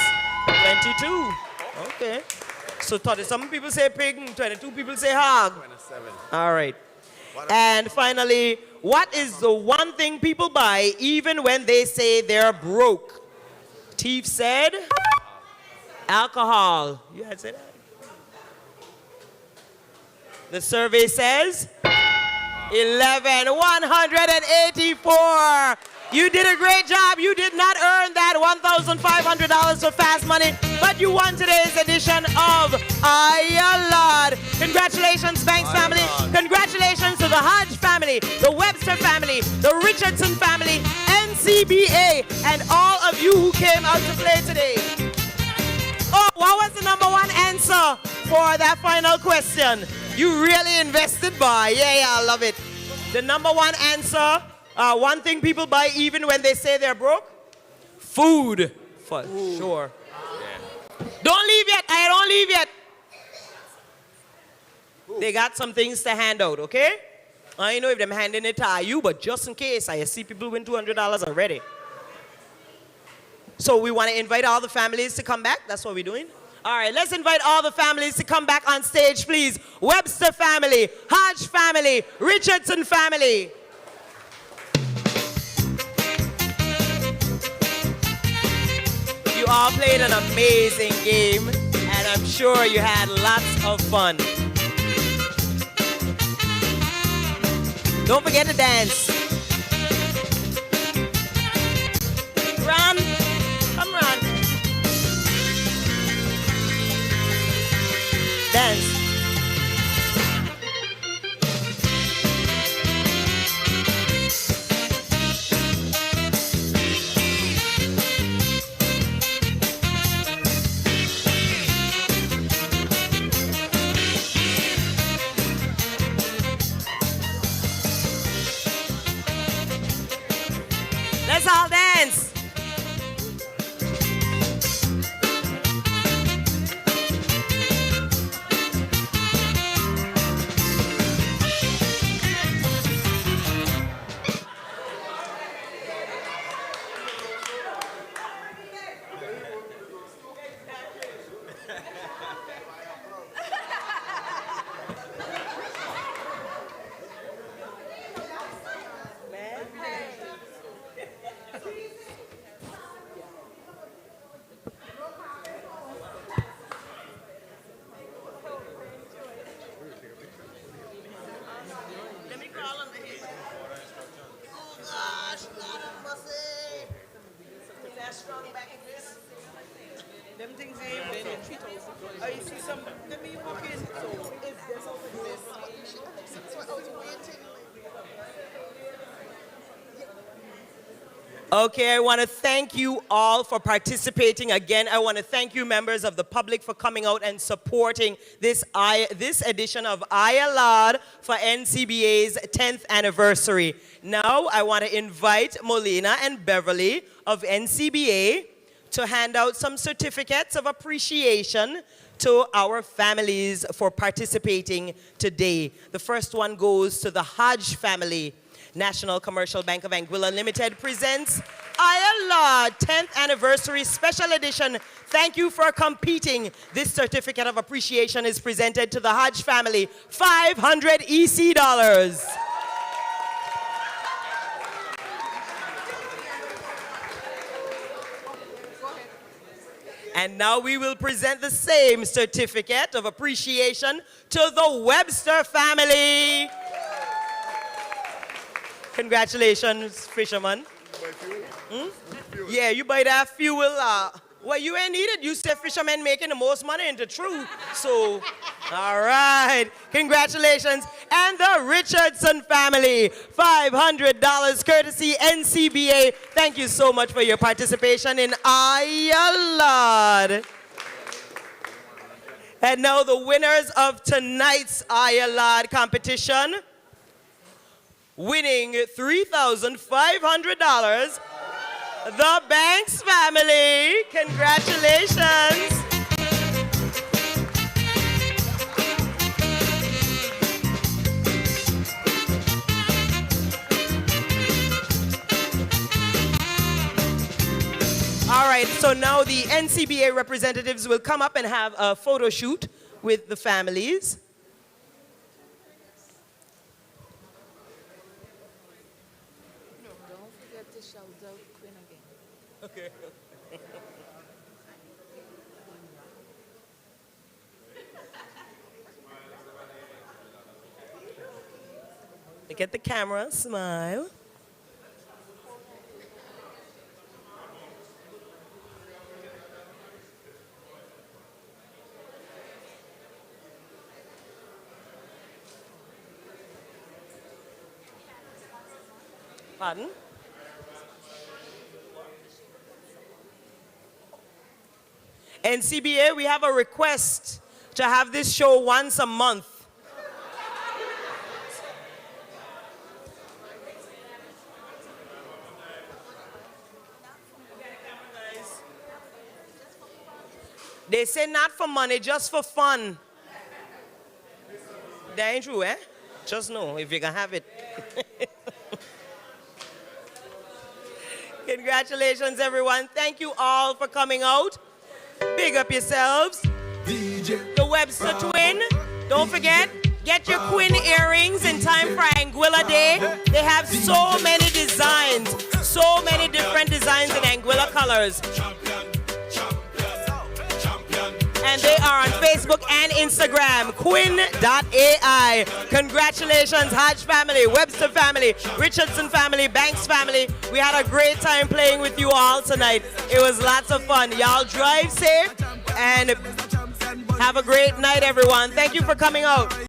22. Okay. So some people say pig, and 22 people say hog. 27. All right. And finally, what is the one thing people buy even when they say they're broke? Teef said alcohol. You had said that? The survey says 11, 184. You did a great job. You did not earn that $1,500 for fast money, but you won today's edition of LAWD. Congratulations, Banks family. Congratulations to the Hodge family, the Webster family, the Richardson family, NCBA, and all of you who came out to play today. Oh, what was the number 1 answer for that final question? You really invested, boy. Yeah, I love it. The number 1 answer, one thing people buy even when they say they're broke? Food, for sure. Yeah. Don't leave yet. I don't leave yet. They got some things to hand out, okay? I don't know if them handing it to you, but just in case, I see people win $200 already. So we want to invite all the families to come back. That's what we're doing. All right, let's invite all the families to come back on stage, please. Webster family, Hodge family, Richardson family. You all played an amazing game, and I'm sure you had lots of fun. Don't forget to dance. Run. Come run. Dance. Them things ain't been 3,000. I see some, let me walk in. So, is this over this? Okay, I want to thank you all for participating. Again, I want to thank you, members of the public, for coming out and supporting this edition of LAWD for NCBA's 10th anniversary. Now, I want to invite Molina and Beverly of NCBA to hand out some certificates of appreciation to our families for participating today. The first one goes to the Hodge family. National Commercial Bank of Anguilla Limited presents LAWD 10th Anniversary Special Edition. Thank you for competing. This certificate of appreciation is presented to the Hodge family. 500 EC dollars. And now we will present the same certificate of appreciation to the Webster family. Congratulations, fisherman. Yeah, you buy that fuel. Well, you ain't need it. You say fishermen making the most money, into true. So, all right. Congratulations. And the Richardson family, $500 courtesy NCBA. Thank you so much for your participation in LAWD. And now the winners of tonight's LAWD competition. Winning $3,500, the Banks family. Congratulations. All right, so now the NCBA representatives will come up and have a photo shoot with the families. Okay. Look at the camera, smile. Pardon? NCBA, we have a request to have this show once a month. They say not for money, just for fun. That ain't true, eh? Just know if you can have it. Congratulations, everyone. Thank you all for coming out. Big up yourselves. The Webster twin. Don't forget, get your Quinn earrings in time for Anguilla Day. They have so many designs, so many different designs in Anguilla colors. And they are on Facebook and Instagram, Quinn.ai. Congratulations, Hodge family, Webster family, Richardson family, Banks family. We had a great time playing with you all tonight. It was lots of fun. Y'all drive safe and have a great night, everyone. Thank you for coming out.